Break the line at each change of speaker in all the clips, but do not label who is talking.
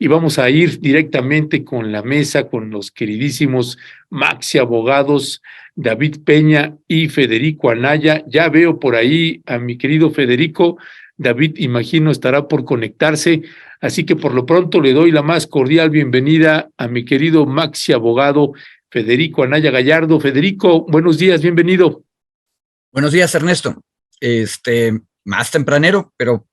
y vamos a ir directamente con la mesa, con los queridísimos Maxi Abogados, David Peña y Federico Anaya. Ya veo por ahí a mi querido Federico. David, imagino, estará por conectarse, así que por lo pronto le doy la más cordial bienvenida a mi querido Maxi Abogado, Federico Anaya Gallardo. Federico, buenos días, bienvenido.
Buenos días, Ernesto. Más tempranero, pero...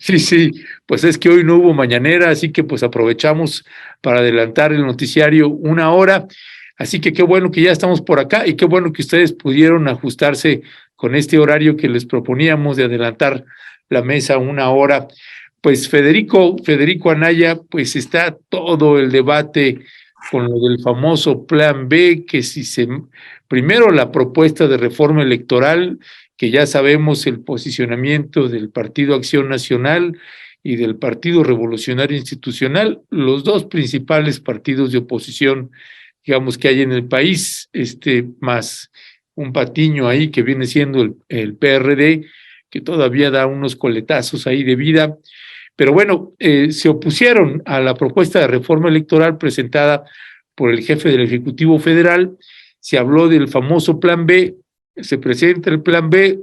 Sí, pues es que hoy no hubo mañanera, así que pues aprovechamos para adelantar el noticiario una hora. Así que qué bueno que ya estamos por acá y qué bueno que ustedes pudieron ajustarse con este horario que les proponíamos de adelantar la mesa una hora. Pues Federico Anaya, pues está todo el debate con lo del famoso Plan B, que primero la propuesta de reforma electoral, que ya sabemos el posicionamiento del Partido Acción Nacional y del Partido Revolucionario Institucional, los dos principales partidos de oposición, digamos, que hay en el país, más un patiño ahí que viene siendo el PRD, que todavía da unos coletazos ahí de vida. Pero bueno, se opusieron a la propuesta de reforma electoral presentada por el jefe del Ejecutivo Federal. Se habló del famoso Plan B, se presenta el Plan B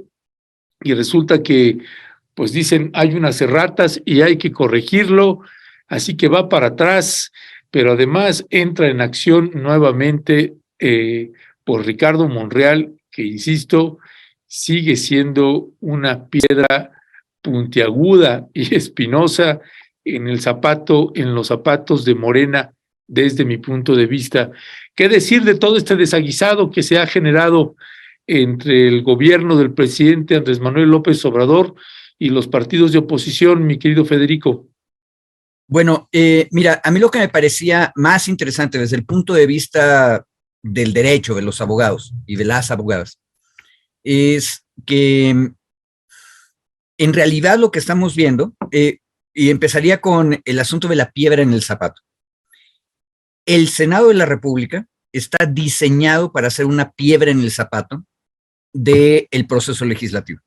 y resulta que, pues dicen, hay unas erratas y hay que corregirlo, así que va para atrás, pero además entra en acción nuevamente por Ricardo Monreal, que insisto, sigue siendo una piedra puntiaguda y espinosa en los zapatos de Morena, desde mi punto de vista. ¿Qué decir de todo este desaguisado que se ha generado entre el gobierno del presidente Andrés Manuel López Obrador y los partidos de oposición, mi querido Federico?
Bueno, mira, a mí lo que me parecía más interesante desde el punto de vista del derecho de los abogados y de las abogadas es que en realidad lo que estamos viendo, y empezaría con el asunto de la piedra en el zapato. El Senado de la República está diseñado para hacer una piedra en el zapato del proceso legislativo.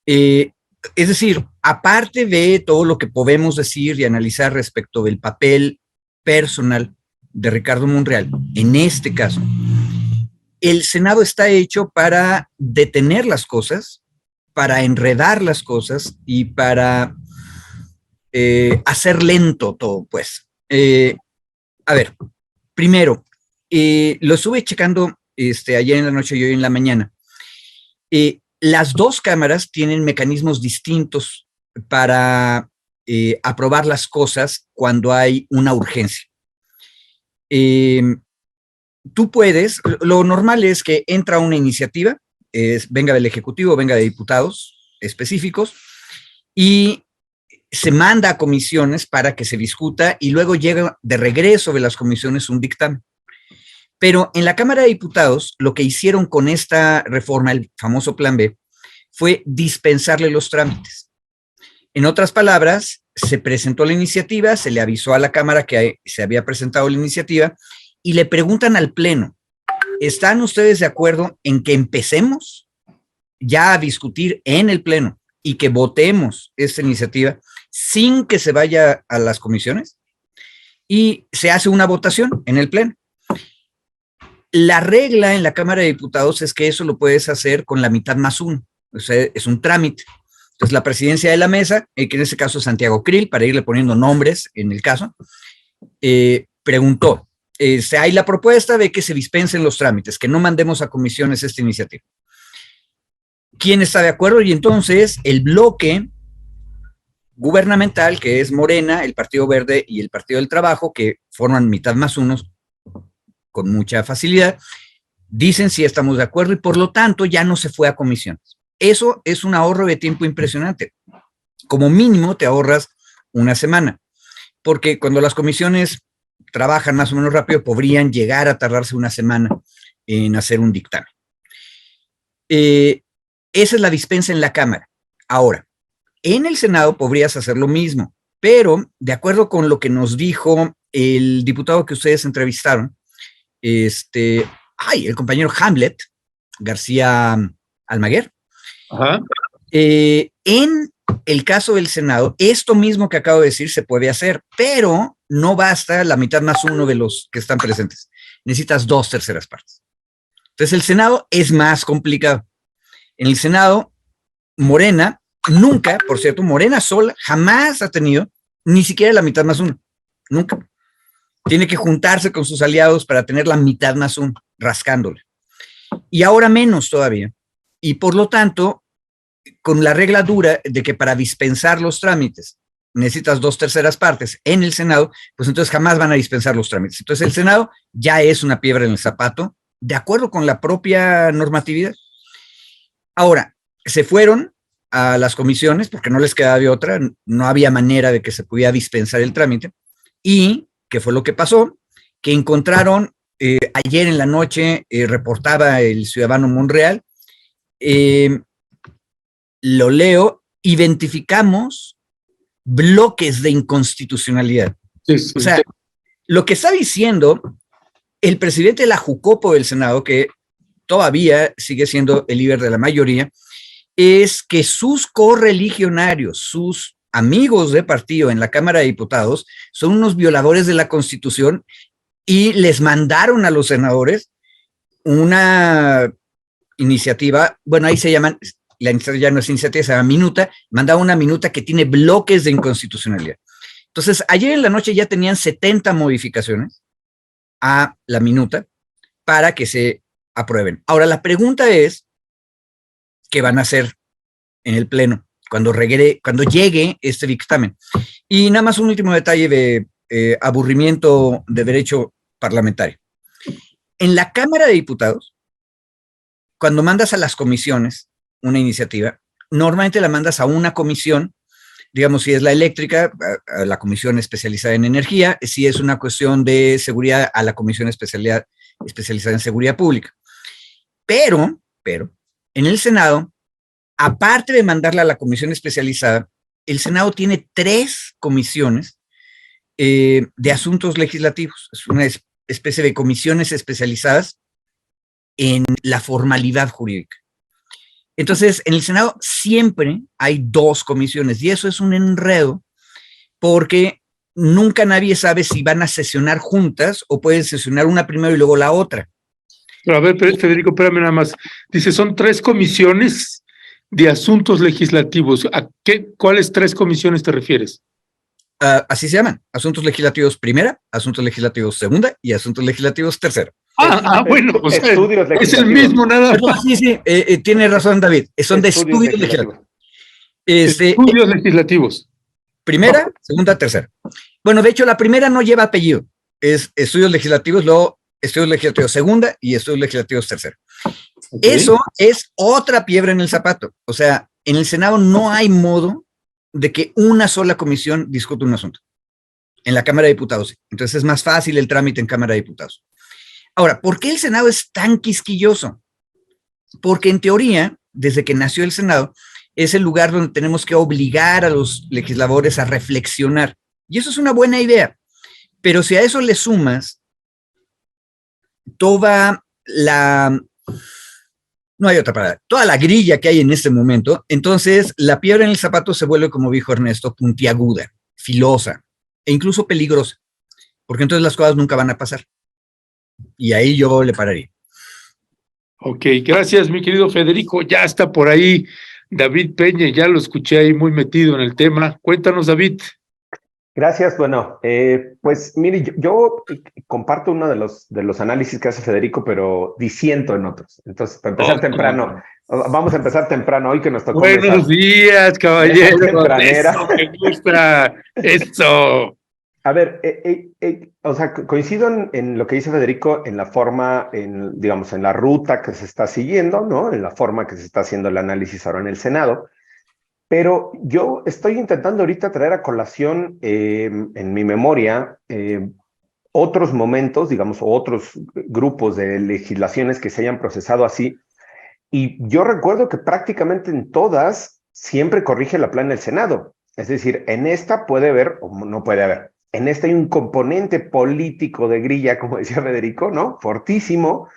Es decir, aparte de todo lo que podemos decir y analizar respecto del papel personal de Ricardo Monreal, en este caso, el Senado está hecho para detener las cosas, para enredar las cosas y para hacer lento todo, pues. A ver, primero, lo estuve checando ayer en la noche y hoy en la mañana. Las dos cámaras tienen mecanismos distintos para aprobar las cosas cuando hay una urgencia. Tú puedes, lo normal es que entra una iniciativa, venga del Ejecutivo, venga de diputados específicos, y se manda a comisiones para que se discuta y luego llega de regreso de las comisiones un dictamen. Pero en la Cámara de Diputados, lo que hicieron con esta reforma, el famoso Plan B, fue dispensarle los trámites. En otras palabras, se presentó la iniciativa, se le avisó a la Cámara que se había presentado la iniciativa y le preguntan al Pleno, ¿están ustedes de acuerdo en que empecemos ya a discutir en el Pleno y que votemos esta iniciativa sin que se vaya a las comisiones? Y se hace una votación en el Pleno. La regla en la Cámara de Diputados es que eso lo puedes hacer con la mitad más uno. O sea, es un trámite. Entonces, la presidencia de la mesa, que en este caso es Santiago Krill, para irle poniendo nombres en el caso, preguntó, hay la propuesta de que se dispensen los trámites, que no mandemos a comisiones esta iniciativa. ¿Quién está de acuerdo? Y entonces, el bloque gubernamental, que es Morena, el Partido Verde y el Partido del Trabajo, que forman mitad más unos con mucha facilidad, dicen sí estamos de acuerdo y por lo tanto ya no se fue a comisiones. Eso es un ahorro de tiempo impresionante. Como mínimo te ahorras una semana, porque cuando las comisiones trabajan más o menos rápido, podrían llegar a tardarse una semana en hacer un dictamen. Esa es la dispensa en la Cámara. Ahora, en el Senado podrías hacer lo mismo, pero de acuerdo con lo que nos dijo el diputado que ustedes entrevistaron, el compañero Hamlet García Almaguer,
Ajá.
En el caso del Senado, esto mismo que acabo de decir se puede hacer, pero no basta la mitad más uno de los que están presentes. Necesitas 2/3 partes. Entonces el Senado es más complicado. En el Senado, Morena, nunca, por cierto, Morena sola jamás ha tenido ni siquiera la mitad más uno. Nunca. Tiene que juntarse con sus aliados para tener la mitad más uno, rascándole. Y ahora menos todavía. Y por lo tanto, con la regla dura de que para dispensar los trámites necesitas 2/3 partes en el Senado, pues entonces jamás van a dispensar los trámites. Entonces el Senado ya es una piedra en el zapato, de acuerdo con la propia normatividad. Ahora, se fueron a las comisiones porque no les quedaba de otra, no había manera de que se pudiera dispensar el trámite. ¿Y qué fue lo que pasó? Que encontraron, ayer en la noche, reportaba el ciudadano Monreal, lo leo, identificamos bloques de inconstitucionalidad.
Sí, sí,
o sea,
sí.
Lo que está diciendo el presidente de la Jucopo del Senado, que todavía sigue siendo el líder de la mayoría, es que sus correligionarios, sus amigos de partido en la Cámara de Diputados, son unos violadores de la Constitución y les mandaron a los senadores una iniciativa, bueno, ahí se llaman, la iniciativa ya no es iniciativa, se llama minuta, mandaba una minuta que tiene bloques de inconstitucionalidad. Entonces, ayer en la noche ya tenían 70 modificaciones a la minuta para que se aprueben. Ahora, la pregunta es, ¿qué van a hacer en el Pleno cuando llegue este dictamen? Y nada más un último detalle de aburrimiento de derecho parlamentario. En la Cámara de Diputados, cuando mandas a las comisiones una iniciativa, normalmente la mandas a una comisión, digamos, si es la eléctrica, a la comisión especializada en energía, si es una cuestión de seguridad, a la comisión especializada en seguridad pública. Pero, en el Senado, aparte de mandarla a la comisión especializada, el Senado tiene 3 comisiones de asuntos legislativos. Es una especie de comisiones especializadas en la formalidad jurídica. Entonces, en el Senado siempre hay 2 comisiones y eso es un enredo porque nunca nadie sabe si van a sesionar juntas o pueden sesionar una primero y luego la otra.
Pero a ver, Federico, espérame nada más. Dice, son 3 comisiones de asuntos legislativos. ¿Cuáles 3 comisiones te refieres?
Así se llaman, asuntos legislativos primera, asuntos legislativos segunda y asuntos legislativos tercera.
Bueno, o sea,
estudios
es el mismo nada más.
Sí, tiene razón David, son de estudios legislativos.
Estudios legislativos.
Primera, segunda, tercera. Bueno, de hecho, la primera no lleva apellido, es estudios legislativos, luego estudios legislativos segunda y estudios legislativos tercera. Okay. Eso es otra piedra en el zapato. O sea, en el Senado no hay modo de que una sola comisión discute un asunto. En la Cámara de Diputados. Entonces es más fácil el trámite en Cámara de Diputados. Ahora, ¿por qué el Senado es tan quisquilloso? Porque en teoría, desde que nació el Senado, es el lugar donde tenemos que obligar a los legisladores a reflexionar. Y eso es una buena idea. Pero si a eso le sumas toda la... No hay otra palabra. Toda la grilla que hay en este momento, entonces la piedra en el zapato se vuelve, como dijo Ernesto, puntiaguda, filosa e incluso peligrosa, porque entonces las cosas nunca van a pasar. Y ahí yo le pararía.
Ok, gracias, mi querido Federico. Ya está por ahí David Peña, ya lo escuché ahí muy metido en el tema. Cuéntanos, David.
Gracias. Bueno, pues mire, yo comparto uno de los análisis que hace Federico, pero disiento en otros. Entonces, para empezar temprano, vamos a empezar temprano hoy que nos tocó.
Buenos días, caballero. Eso me gusta. Eso.
A ver, o sea, coincido en lo que dice Federico, en la forma, digamos, en la ruta que se está siguiendo, ¿no? En la forma que se está haciendo el análisis ahora en el Senado. Pero yo estoy intentando ahorita traer a colación en mi memoria otros momentos, digamos, o otros grupos de legislaciones que se hayan procesado así. Y yo recuerdo que prácticamente en todas siempre corrige la plana el Senado. Es decir, en esta puede haber o no puede haber. En esta hay un componente político de grilla, como decía Federico, ¿no? Fortísimo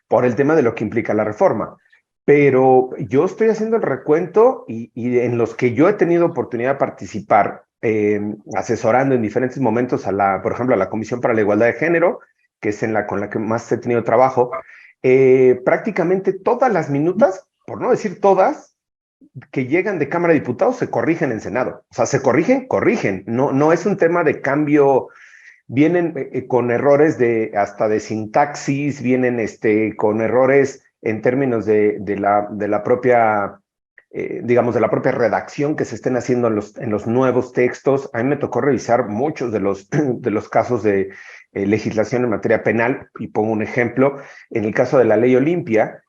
por el tema de lo que implica la reforma. pero yo estoy haciendo el recuento y en los que yo he tenido oportunidad de participar, asesorando en diferentes momentos por ejemplo, a la Comisión para la Igualdad de Género, que es con la que más he tenido trabajo, prácticamente todas las minutas, por no decir todas, que llegan de Cámara de Diputados se corrigen en Senado. O sea, se corrigen. No es un tema de cambio. Vienen con errores hasta de sintaxis, vienen con errores en términos de la propia, digamos, de la propia redacción que se estén haciendo en los nuevos textos. A mí me tocó revisar muchos de los casos de legislación en materia penal, y pongo un ejemplo, en el caso de la Ley Olimpia,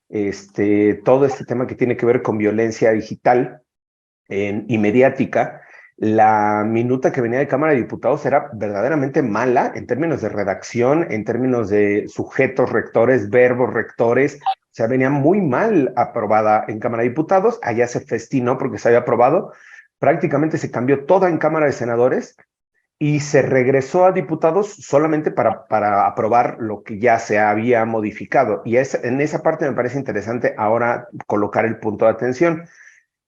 todo este tema que tiene que ver con violencia digital y mediática. La minuta que venía de Cámara de Diputados era verdaderamente mala en términos de redacción, en términos de sujetos rectores, verbos rectores. O sea, venía muy mal aprobada en Cámara de Diputados. Allá se festinó porque se había aprobado. Prácticamente se cambió toda en Cámara de Senadores y se regresó a diputados solamente para aprobar lo que ya se había modificado. Y en esa parte me parece interesante ahora colocar el punto de atención.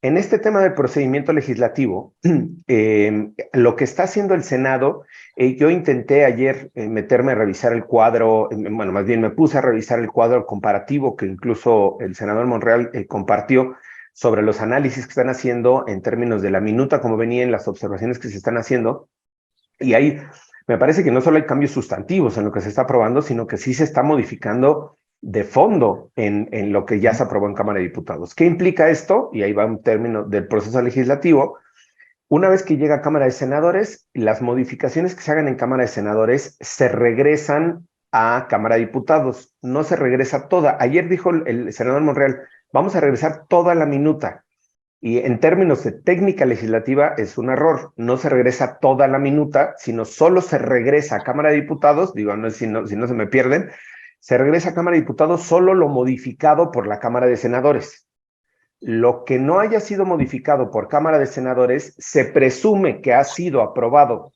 En este tema del procedimiento legislativo, lo que está haciendo el Senado, yo intenté ayer meterme a revisar el cuadro, bueno, más bien me puse a revisar el cuadro comparativo que incluso el senador Monreal compartió sobre los análisis que están haciendo en términos de la minuta, como venían las observaciones que se están haciendo. Y ahí me parece que no solo hay cambios sustantivos en lo que se está aprobando, sino que sí se está modificando de fondo en lo que ya se aprobó en Cámara de Diputados. ¿Qué implica esto? Y ahí va un término del proceso legislativo. Una vez que llega a Cámara de Senadores, las modificaciones que se hagan en Cámara de Senadores se regresan a Cámara de Diputados. No se regresa toda. Ayer dijo el senador Monreal, vamos a regresar toda la minuta. Y en términos de técnica legislativa es un error. No se regresa toda la minuta, sino solo se regresa a Cámara de Diputados. Digo, no, si no se me pierden. Se regresa a Cámara de Diputados solo lo modificado por la Cámara de Senadores. Lo que no haya sido modificado por Cámara de Senadores se presume que ha sido aprobado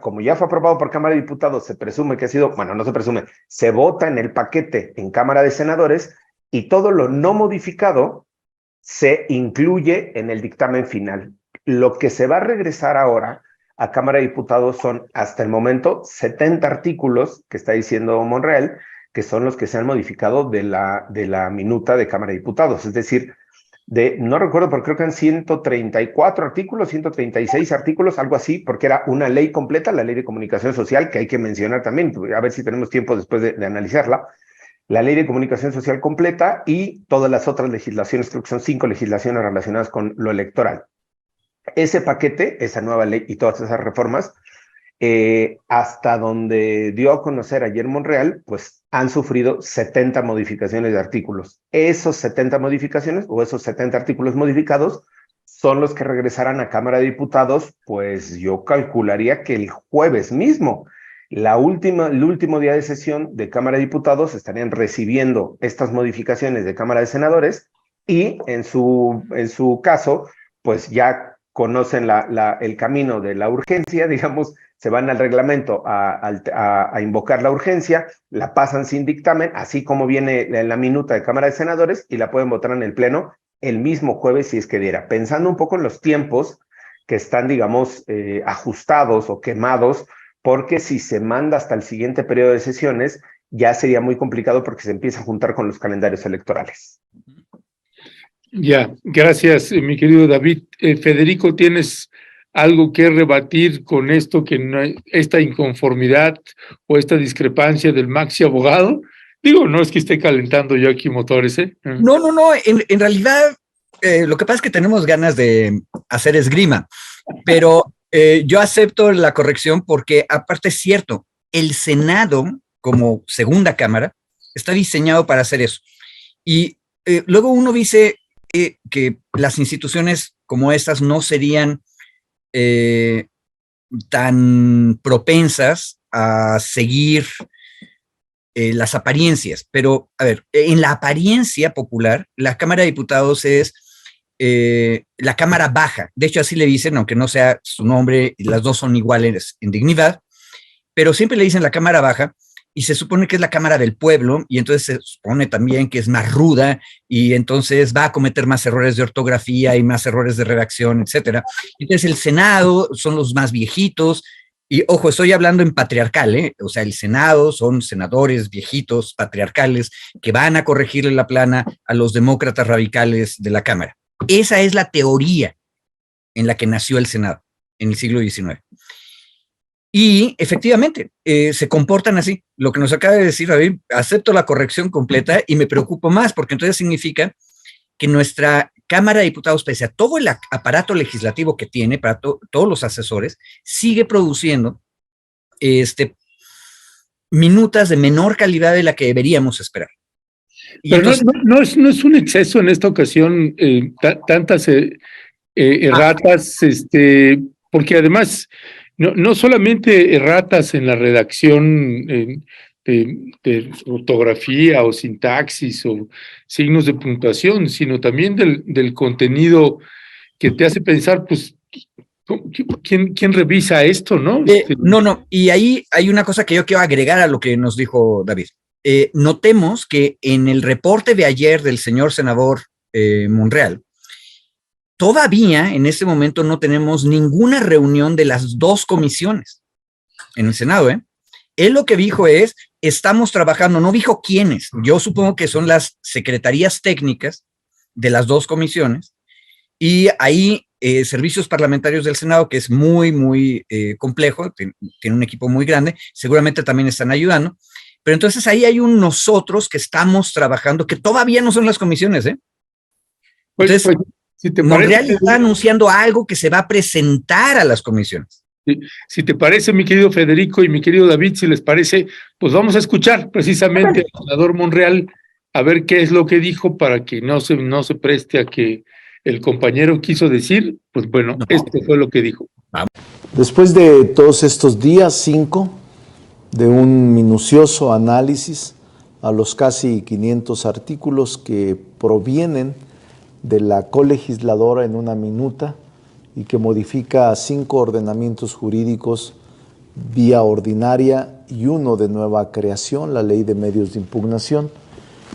como ya fue aprobado por Cámara de Diputados, se presume que ha sido, bueno, no se presume, se vota en el paquete en Cámara de Senadores y todo lo no modificado se incluye en el dictamen final. Lo que se va a regresar ahora a Cámara de Diputados son, hasta el momento, 70 artículos que está diciendo Monreal, que son los que se han modificado de la minuta de Cámara de Diputados. Es decir, no recuerdo, pero creo que eran 134 artículos, 136 artículos, algo así, porque era una ley completa, la Ley de Comunicación Social, que hay que mencionar también, a ver si tenemos tiempo después de analizarla. La Ley de Comunicación Social completa y todas las otras legislaciones, creo que son 5 legislaciones relacionadas con lo electoral. Ese paquete, esa nueva ley y todas esas reformas, hasta donde dio a conocer ayer Monreal, pues han sufrido 70 modificaciones de artículos. Esos 70 modificaciones o esos 70 artículos modificados son los que regresarán a Cámara de Diputados, pues yo calcularía que el jueves mismo. El último día de sesión de Cámara de Diputados estarían recibiendo estas modificaciones de Cámara de Senadores y en su caso, pues ya conocen el camino de la urgencia, digamos, se van al reglamento a invocar la urgencia, la pasan sin dictamen, así como viene en la minuta de Cámara de Senadores y la pueden votar en el Pleno el mismo jueves si es que diera. Pensando un poco en los tiempos que están, digamos, ajustados o quemados, porque si se manda hasta el siguiente periodo de sesiones, ya sería muy complicado porque se empieza a juntar con los calendarios electorales.
Ya, gracias, mi querido David. Federico, ¿tienes algo que rebatir con esto, esta inconformidad o esta discrepancia del maxi abogado? Digo, no es que esté calentando yo aquí motores, ¿eh?
No, en realidad lo que pasa es que tenemos ganas de hacer esgrima, pero yo acepto la corrección porque aparte es cierto, el Senado como segunda cámara está diseñado para hacer eso. Y luego uno dice que las instituciones como estas no serían tan propensas a seguir las apariencias, pero a ver, en la apariencia popular, la Cámara de Diputados es la Cámara Baja, de hecho así le dicen, aunque no sea su nombre, las dos son iguales en dignidad, pero siempre le dicen la Cámara Baja, y se supone que es la Cámara del Pueblo, y entonces se supone también que es más ruda, y entonces va a cometer más errores de ortografía y más errores de redacción, etcétera. Entonces el Senado son los más viejitos, y ojo, estoy hablando en patriarcal, ¿eh? O sea, el Senado son senadores viejitos, patriarcales, que van a corregirle la plana a los demócratas radicales de la Cámara. Esa es la teoría en la que nació el Senado en el siglo XIX. Y efectivamente, se comportan así. Lo que nos acaba de decir David, acepto la corrección completa y me preocupo más, porque entonces significa que nuestra Cámara de Diputados, pese a todo el aparato legislativo que tiene, para todos los asesores, sigue produciendo minutas de menor calidad de la que deberíamos esperar. Y
pero
entonces,
no es un exceso en esta ocasión, tantas erratas, porque además no solamente erratas en la redacción de ortografía o sintaxis o signos de puntuación, sino también del contenido que te hace pensar, pues, ¿quién revisa esto, no?
no, y ahí hay una cosa que yo quiero agregar a lo que nos dijo David. Notemos que en el reporte de ayer del señor senador Monreal, todavía en este momento no tenemos ninguna reunión de las dos comisiones en el Senado, ¿eh? Él lo que dijo es, estamos trabajando, no dijo quiénes, yo supongo que son las secretarías técnicas de las dos comisiones, y ahí servicios parlamentarios del Senado, que es muy complejo, tiene un equipo muy grande, seguramente también están ayudando, pero entonces ahí hay un nosotros que estamos trabajando, que todavía no son las comisiones, ¿eh? Entonces,
pues, si te
Monreal
parece,
está anunciando algo que se va a presentar a las comisiones.
si te parece, mi querido Federico y mi querido David, si les parece, pues vamos a escuchar precisamente al senador Monreal a ver qué es lo que dijo para que no se preste a que el compañero quiso decir, pues bueno,
No.
esto fue lo que dijo.
Después de todos estos días, 5, de un minucioso análisis a los casi 500 artículos que provienen de la colegisladora en una minuta y que modifica 5 ordenamientos jurídicos vía ordinaria y uno de nueva creación, la Ley de Medios de Impugnación,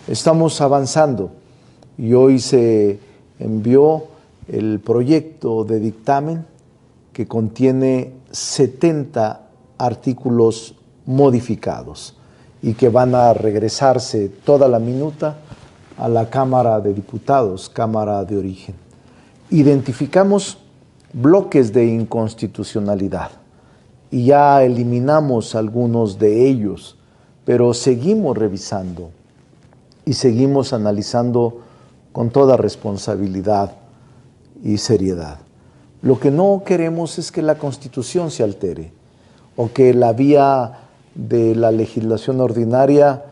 estamos avanzando y hoy se envió el proyecto de dictamen que contiene 70 artículos modificados y que van a regresarse toda la minuta a la Cámara de Diputados, Cámara de Origen. Identificamos bloques de inconstitucionalidad y ya eliminamos algunos de ellos, pero seguimos revisando y seguimos analizando con toda responsabilidad y seriedad. Lo que no queremos es que la Constitución se altere o que la vía de la legislación ordinaria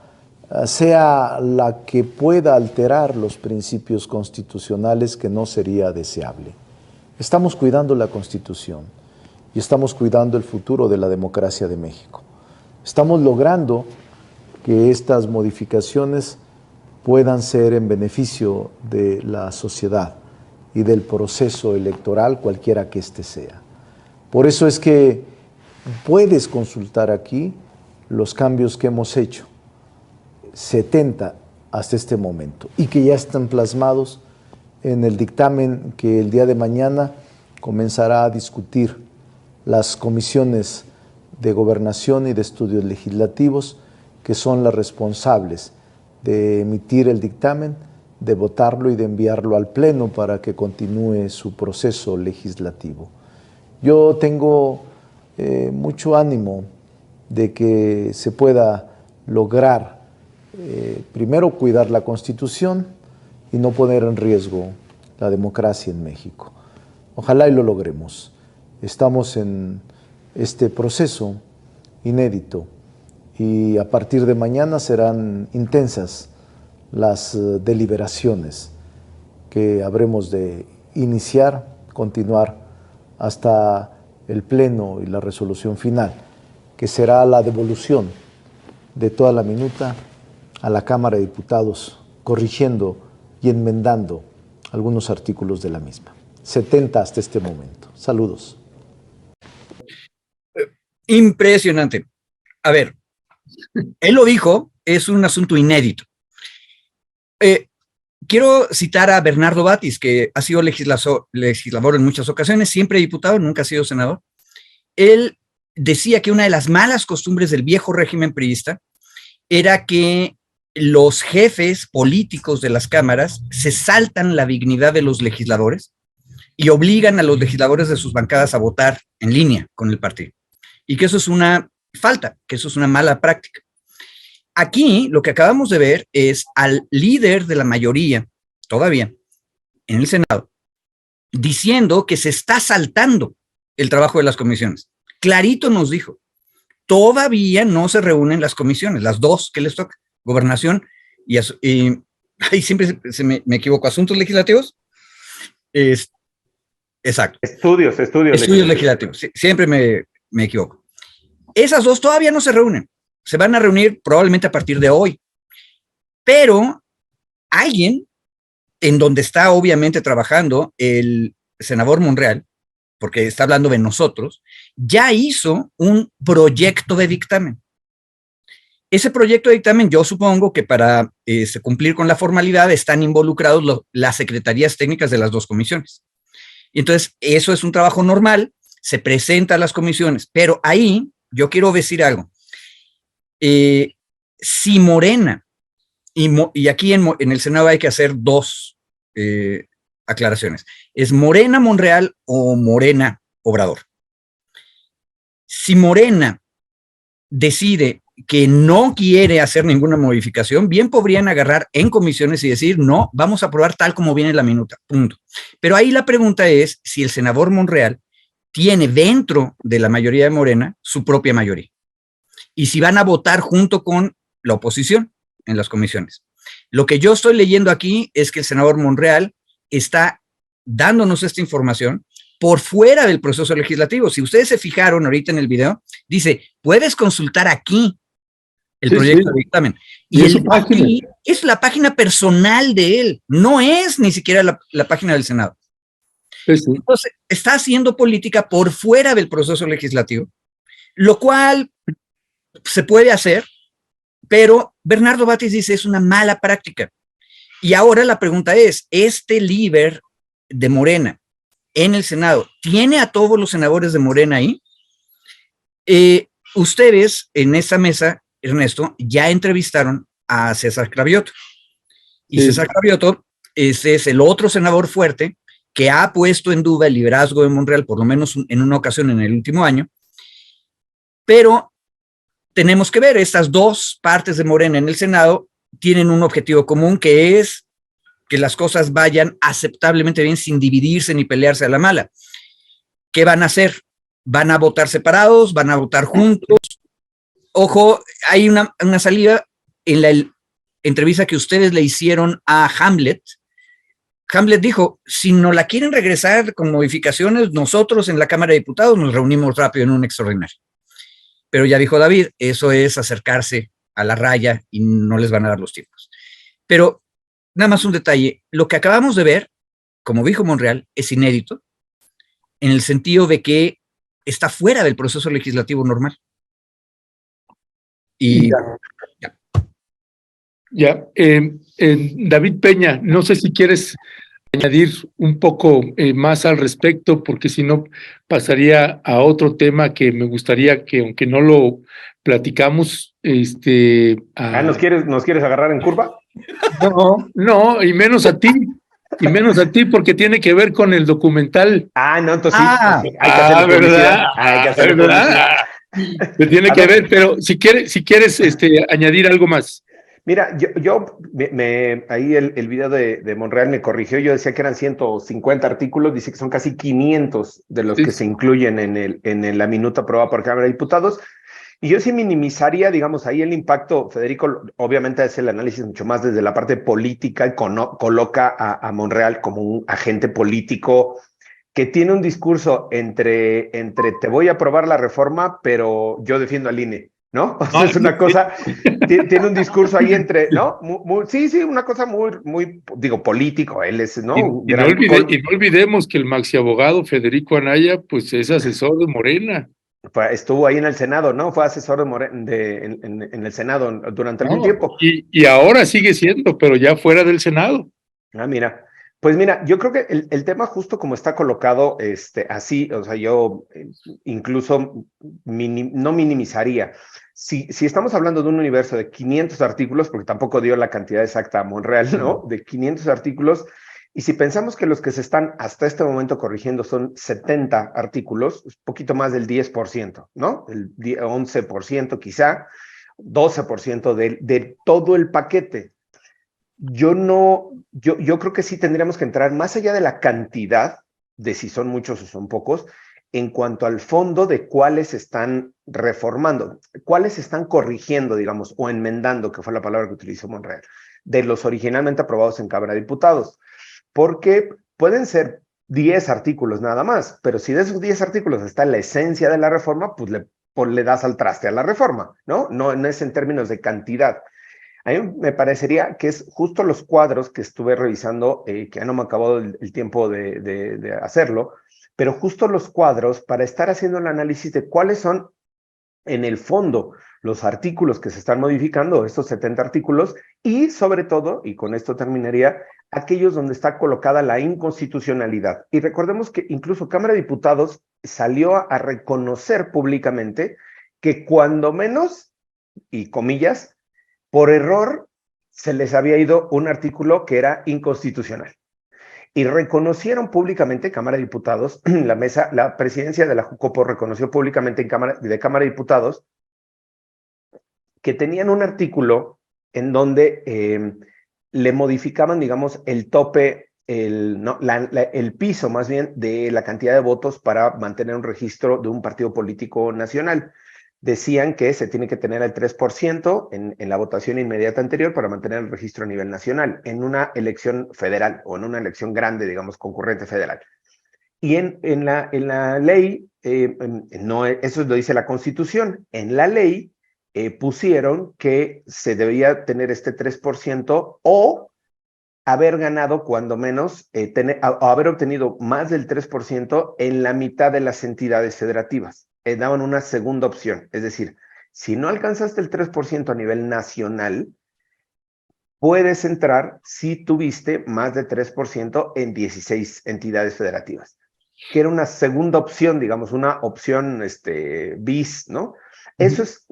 sea la que pueda alterar los principios constitucionales, que no sería deseable. Estamos cuidando la Constitución y estamos cuidando el futuro de la democracia de México. Estamos logrando que estas modificaciones puedan ser en beneficio de la sociedad y del proceso electoral, cualquiera que éste sea. Por eso es que puedes consultar aquí los cambios que hemos hecho, 70 hasta este momento, y que ya están plasmados en el dictamen que el día de mañana comenzará a discutir las comisiones de gobernación y de estudios legislativos, que son las responsables de emitir el dictamen, de votarlo y de enviarlo al Pleno para que continúe su proceso legislativo. Yo tengo mucho ánimo de que se pueda lograr, primero, cuidar la Constitución y no poner en riesgo la democracia en México. Ojalá y lo logremos. Estamos en este proceso inédito y a partir de mañana serán intensas las deliberaciones que habremos de iniciar, continuar hasta el Pleno y la resolución final, que será la devolución de toda la minuta a la Cámara de Diputados, corrigiendo y enmendando algunos artículos de la misma. 70 hasta este momento. Saludos.
Impresionante. A ver, Él lo dijo, es un asunto inédito. Quiero citar a Bernardo Batis, que ha sido legislador en muchas ocasiones, siempre diputado, nunca ha sido senador. Él decía que una de las malas costumbres del viejo régimen priista era que los jefes políticos de las cámaras se saltan la dignidad de los legisladores y obligan a los legisladores de sus bancadas a votar en línea con el partido. Y que eso es una falta, que eso es una mala práctica. Aquí lo que acabamos de ver es al líder de la mayoría, todavía, en el Senado, diciendo que se está saltando el trabajo de las comisiones. Clarito nos dijo, todavía no se reúnen las comisiones, las dos que les toca, gobernación y ahí siempre me equivoco, asuntos legislativos. Exacto.
Estudios
legislativos. Sí, siempre me equivoco. Esas dos todavía no se reúnen. Se van a reunir probablemente a partir de hoy. Pero alguien, en donde está obviamente trabajando el senador Monreal, porque está hablando de nosotros, ya hizo un proyecto de dictamen. Ese proyecto de dictamen, yo supongo que para cumplir con la formalidad están involucrados las secretarías técnicas de las dos comisiones. Y entonces, eso es un trabajo normal, se presenta a las comisiones, pero ahí yo quiero decir algo. Si Morena, y aquí en el Senado hay que hacer dos aclaraciones, ¿es Morena Monreal o Morena Obrador? Si Morena decide que no quiere hacer ninguna modificación, bien podrían agarrar en comisiones y decir, no, vamos a aprobar tal como viene la minuta, punto. Pero ahí la pregunta es si el senador Monreal tiene dentro de la mayoría de Morena su propia mayoría. Y si van a votar junto con la oposición en las comisiones. Lo que yo estoy leyendo aquí es que el senador Monreal está dándonos esta información por fuera del proceso legislativo. Si ustedes se fijaron ahorita en el video, dice, puedes consultar aquí el proyecto de dictamen. Y aquí es la página personal de él, no es ni siquiera la página del Senado. Entonces, está haciendo política por fuera del proceso legislativo, lo cual se puede hacer, pero Bernardo Batis dice es una mala práctica. Y ahora la pregunta es, ¿este líder de Morena en el Senado tiene a todos los senadores de Morena ahí? Ustedes en esa mesa, Ernesto, ya entrevistaron a César Cravioto. Y César Cravioto ese es el otro senador fuerte que ha puesto en duda el liderazgo de Monreal, por lo menos en una ocasión en el último año. Pero tenemos que ver, estas dos partes de Morena en el Senado tienen un objetivo común, que es que las cosas vayan aceptablemente bien sin dividirse ni pelearse a la mala. ¿Qué van a hacer? ¿Van a votar separados? ¿Van a votar juntos? Ojo, hay una salida en la entrevista que ustedes le hicieron a Hamlet. Hamlet dijo, si no la quieren regresar con modificaciones, nosotros en la Cámara de Diputados nos reunimos rápido en un extraordinario. Pero ya dijo David, eso es acercarse a la raya y no les van a dar los tiempos. Pero nada más un detalle, lo que acabamos de ver, como dijo Monreal, es inédito en el sentido de que está fuera del proceso legislativo normal. Y
ya. David Peña, no sé si quieres añadir un poco más al respecto, porque si no pasaría a otro tema que me gustaría que, aunque no lo platicamos,
¿Nos quieres agarrar en curva?
No, y menos a ti, porque tiene que ver con el documental.
No, entonces sí, hay que hacer
¿verdad?
Hay que hacer publicidad.
Que tiene que ver, pero si quieres añadir algo más.
Mira, ahí el video de Monreal me corrigió, yo decía que eran 150 artículos, dice que son casi 500 de los que se incluyen en la minuta aprobada por Cámara de Diputados, y yo sí minimizaría, digamos, ahí el impacto. Federico obviamente hace el análisis mucho más desde la parte política y coloca a Monreal como un agente político que tiene un discurso entre te voy a aprobar la reforma, pero yo defiendo al INE, ¿no? O sea, es una cosa, tiene un discurso ahí entre, ¿no? Sí, una cosa muy, digo, político, él es, ¿no?
Y no olvidemos que el maxi abogado Federico Anaya, pues es asesor de Morena.
Estuvo ahí en el Senado, ¿no? Fue asesor en el Senado durante algún
No,
tiempo.
y ahora sigue siendo, pero ya fuera del Senado.
Ah, mira. Pues mira, yo creo que el tema justo como está colocado, así, o sea, yo incluso no minimizaría. Si estamos hablando de un universo de 500 artículos, porque tampoco dio la cantidad exacta a Monreal, ¿no? De 500 artículos, y si pensamos que los que se están hasta este momento corrigiendo son 70 artículos, un poquito más del 10%, ¿no? El 11% quizá, 12% de todo el paquete. Yo creo que sí tendríamos que entrar más allá de la cantidad, de si son muchos o son pocos, en cuanto al fondo de cuáles están reformando, cuáles están corrigiendo, digamos, o enmendando, que fue la palabra que utilizó Monreal, de los originalmente aprobados en Cámara de Diputados. Porque pueden ser 10 artículos nada más, pero si de esos 10 artículos está la esencia de la reforma, pues le das al traste a la reforma, ¿no? No es en términos de cantidad. A mí me parecería que es justo los cuadros que estuve revisando, que ya no me acabó el tiempo de hacerlo, pero justo los cuadros para estar haciendo el análisis de cuáles son en el fondo los artículos que se están modificando, estos 70 artículos, y sobre todo, y con esto terminaría, aquellos donde está colocada la inconstitucionalidad. Y recordemos que incluso Cámara de Diputados salió a reconocer públicamente que cuando menos, y comillas, por error se les había ido un artículo que era inconstitucional. Y reconocieron públicamente, Cámara de Diputados, la presidencia de la Jucopo reconoció públicamente de Cámara de Diputados que tenían un artículo en donde le modificaban, digamos, el tope, el piso más bien de la cantidad de votos para mantener un registro de un partido político nacional. Decían que se tiene que tener el 3% en la votación inmediata anterior para mantener el registro a nivel nacional, en una elección federal o en una elección grande, digamos, concurrente federal. Y en la ley, no, eso lo dice la Constitución, en la ley pusieron que se debía tener este 3% o haber ganado cuando menos, o haber obtenido más del 3% en la mitad de las entidades federativas. Daban una segunda opción, es decir, si no alcanzaste el 3% a nivel nacional, puedes entrar si tuviste más de 3% en 16 entidades federativas, que era una segunda opción, digamos, una opción bis, ¿no? Eso es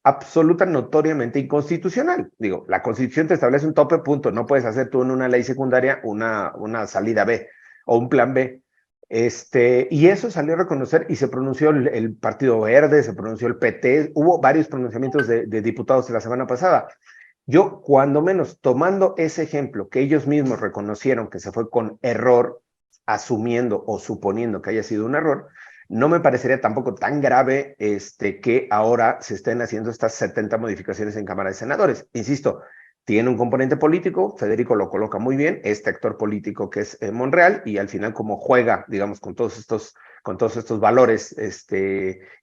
absoluta, notoriamente inconstitucional. Digo, la Constitución te establece un tope, punto. No puedes hacer tú en una ley secundaria una salida B o un plan B. Y eso salió a reconocer y se pronunció el Partido Verde, se pronunció el PT, hubo varios pronunciamientos de diputados la semana pasada. Yo, cuando menos, tomando ese ejemplo que ellos mismos reconocieron que se fue con error, asumiendo o suponiendo que haya sido un error, no me parecería tampoco tan grave que ahora se estén haciendo estas 70 modificaciones en Cámara de Senadores. Insisto, tiene un componente político, Federico lo coloca muy bien, este actor político que es Monreal, y al final como juega, digamos, con todos estos valores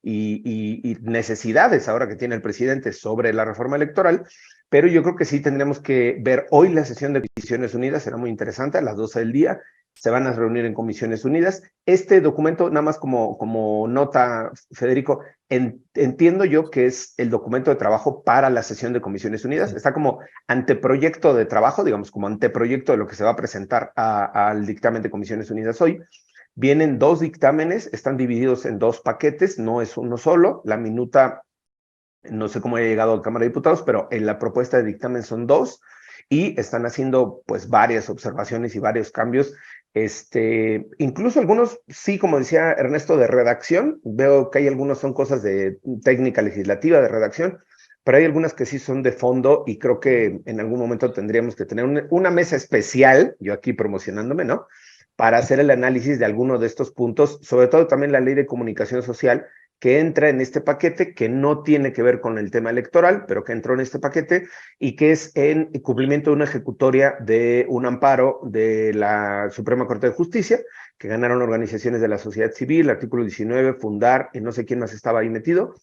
y necesidades ahora que tiene el presidente sobre la reforma electoral. Pero yo creo que sí tendremos que ver hoy la sesión de Comisiones Unidas, será muy interesante, a las 12 del día, se van a reunir en Comisiones Unidas. Este documento, nada más como nota, Federico, entiendo yo que es el documento de trabajo para la sesión de Comisiones Unidas, está como anteproyecto de trabajo, digamos, como anteproyecto de lo que se va a presentar al dictamen de Comisiones Unidas hoy. Vienen 2 dictámenes, están divididos en 2 paquetes, no es uno solo, la minuta no sé cómo ha llegado a Cámara de Diputados, pero en la propuesta de dictamen son 2 y están haciendo pues varias observaciones y varios cambios. Incluso algunos, sí, como decía Ernesto, de redacción. Veo que hay algunos son cosas de técnica legislativa, de redacción, pero hay algunas que sí son de fondo y creo que en algún momento tendríamos que tener una mesa especial, yo aquí promocionándome, ¿no? Para hacer el análisis de alguno de estos puntos, sobre todo también la ley de comunicación social, que entra en este paquete, que no tiene que ver con el tema electoral, pero que entró en este paquete y que es en cumplimiento de una ejecutoria de un amparo de la Suprema Corte de Justicia, que ganaron organizaciones de la sociedad civil, artículo 19, Fundar, y no sé quién más estaba ahí metido,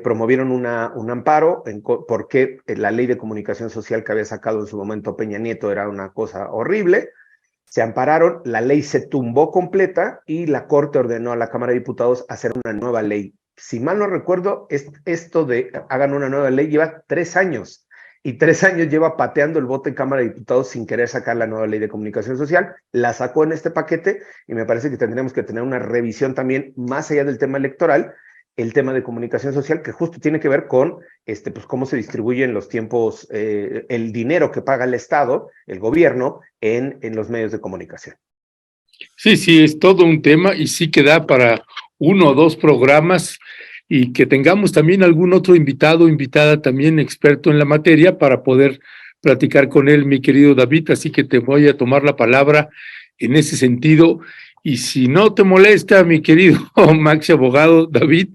promovieron un amparo porque la ley de comunicación social que había sacado en su momento Peña Nieto era una cosa horrible. Se ampararon, la ley se tumbó completa y la Corte ordenó a la Cámara de Diputados hacer una nueva ley. Si mal no recuerdo, esto de hagan una nueva ley lleva 3 años, y 3 años lleva pateando el bote en Cámara de Diputados sin querer sacar la nueva ley de comunicación social. La sacó en este paquete y me parece que tendremos que tener una revisión también, más allá del tema electoral, el tema de comunicación social, que justo tiene que ver con pues cómo se distribuyen los tiempos, el dinero que paga el Estado, el gobierno, en los medios de comunicación.
Sí, sí, es todo un tema y sí que da para 1 o 2 programas, y que tengamos también algún otro invitado o invitada también experto en la materia para poder platicar con él, mi querido David, así que te voy a tomar la palabra en ese sentido. Y si no te molesta, mi querido Maxi Abogado David,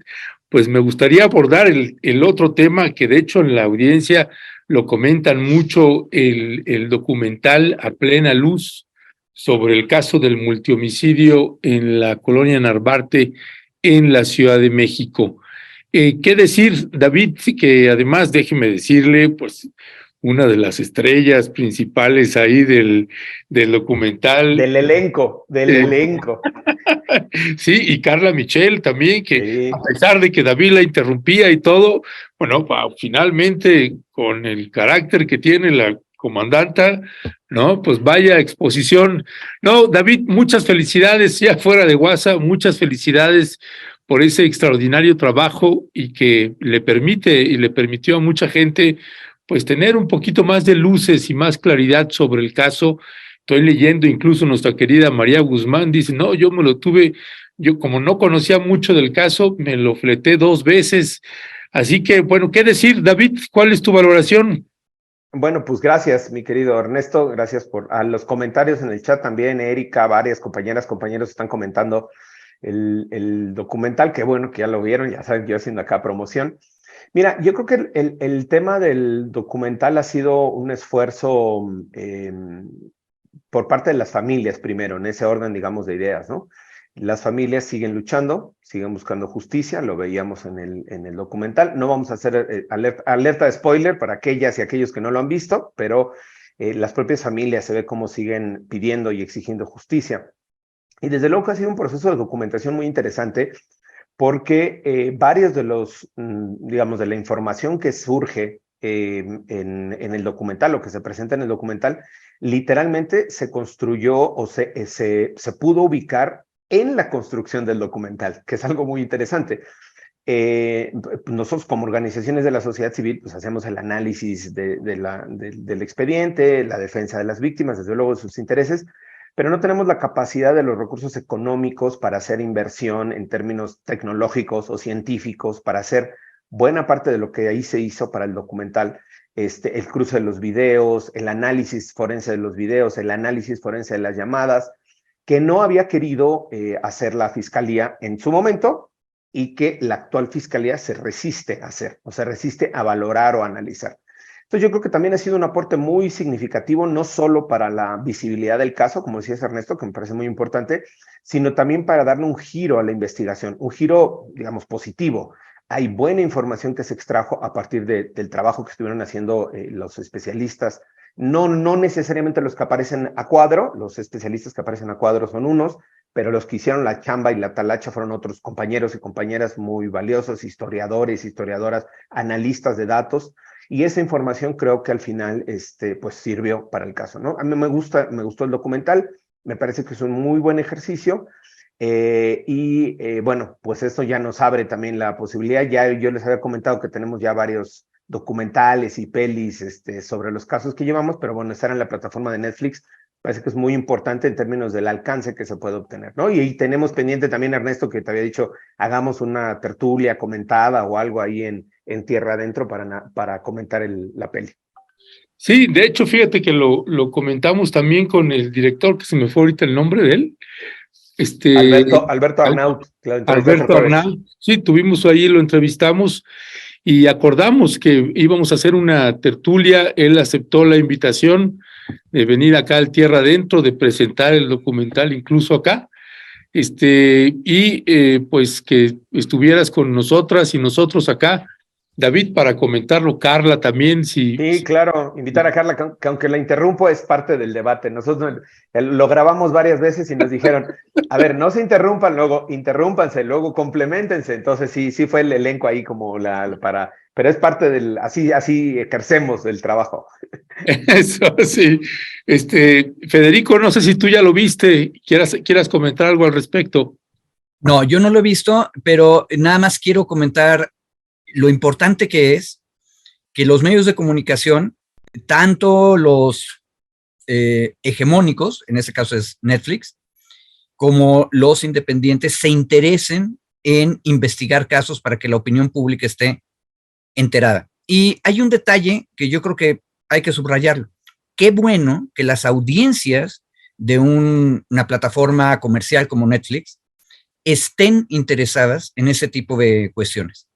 pues me gustaría abordar el otro tema que de hecho en la audiencia lo comentan mucho, el documental A Plena Luz sobre el caso del multihomicidio en la colonia Narvarte en la Ciudad de México. ¿Qué decir, David? Que además, déjeme decirle, pues una de las estrellas principales ahí del documental.
Del elenco.
Sí, y Carla Michel también, que
Sí.
a pesar de que David la interrumpía y todo, bueno, finalmente con el carácter que tiene la comandanta, ¿no? Pues vaya exposición. No, David, muchas felicidades, ya fuera de WhatsApp, muchas felicidades por ese extraordinario trabajo, y que le permite y le permitió a mucha gente pues tener un poquito más de luces y más claridad sobre el caso. Estoy leyendo, incluso nuestra querida María Guzmán dice, no, yo me lo tuve, yo como no conocía mucho del caso, me lo fleté 2 veces. Así que, bueno, ¿qué decir, David? ¿Cuál es tu valoración?
Bueno, pues gracias, mi querido Ernesto, gracias a los comentarios en el chat también. Erika, varias compañeros están comentando el documental, que bueno, que ya lo vieron, ya saben que yo haciendo acá promoción. Mira, yo creo que el tema del documental ha sido un esfuerzo por parte de las familias primero, en ese orden, digamos, de ideas, ¿no? Las familias siguen luchando, siguen buscando justicia, lo veíamos en el documental. No vamos a hacer alerta de spoiler para aquellas y aquellos que no lo han visto, pero las propias familias se ve cómo siguen pidiendo y exigiendo justicia. Y desde luego que ha sido un proceso de documentación muy interesante, porque varios de los, digamos, de la información que surge en el documental, o que se presenta en el documental, literalmente se construyó o se pudo ubicar en la construcción del documental, que es algo muy interesante. Nosotros como organizaciones de la sociedad civil, pues hacemos el análisis del expediente, la defensa de las víctimas, desde luego de sus intereses, pero no tenemos la capacidad de los recursos económicos para hacer inversión en términos tecnológicos o científicos, para hacer buena parte de lo que ahí se hizo para el documental, el cruce de los videos, el análisis forense de los videos, el análisis forense de las llamadas, que no había querido hacer la fiscalía en su momento, y que la actual fiscalía se resiste a hacer, o se resiste a valorar o analizar. Entonces yo creo que también ha sido un aporte muy significativo, no solo para la visibilidad del caso, como decías Ernesto, que me parece muy importante, sino también para darle un giro a la investigación, un giro, digamos, positivo. Hay buena información que se extrajo a partir del trabajo que estuvieron haciendo los especialistas, no necesariamente los que aparecen a cuadro, los especialistas que aparecen a cuadro son unos, pero los que hicieron la chamba y la talacha fueron otros compañeros y compañeras muy valiosos, historiadores, historiadoras, analistas de datos. Y esa información creo que al final pues sirvió para el caso, ¿no? A mí me gustó el documental, me parece que es un muy buen ejercicio, bueno, pues esto ya nos abre también la posibilidad. Ya yo les había comentado que tenemos ya varios documentales y pelis sobre los casos que llevamos, pero bueno, estar en la plataforma de Netflix parece que es muy importante en términos del alcance que se puede obtener, ¿no? Y tenemos pendiente también, Ernesto, que te había dicho, hagamos una tertulia comentada o algo ahí en Tierra Adentro para comentar la peli.
Sí, de hecho, fíjate que lo comentamos también con el director, que se me fue ahorita el nombre de él.
Alberto Arnaut.
Alberto Arnaut, sí, tuvimos ahí, lo entrevistamos y acordamos que íbamos a hacer una tertulia. Él aceptó la invitación de venir acá al Tierra Adentro, de presentar el documental incluso acá, pues que estuvieras con nosotras y nosotros acá David, para comentarlo, Carla también, si...
Sí, claro, invitar a Carla, que aunque la interrumpo, es parte del debate. Nosotros lo grabamos varias veces y nos dijeron, a ver, no se interrumpan, luego interrúmpanse, luego complementense. Entonces sí fue el elenco ahí como para, pero es parte así ejercemos el trabajo.
Eso sí. Federico, no sé si tú ya lo viste, quieras comentar algo al respecto.
No, yo no lo he visto, pero nada más quiero comentar lo importante que es que los medios de comunicación, tanto los hegemónicos, en este caso es Netflix, como los independientes, se interesen en investigar casos para que la opinión pública esté enterada. Y hay un detalle que yo creo que hay que subrayarlo. Qué bueno que las audiencias de una plataforma comercial como Netflix estén interesadas en ese tipo de cuestiones.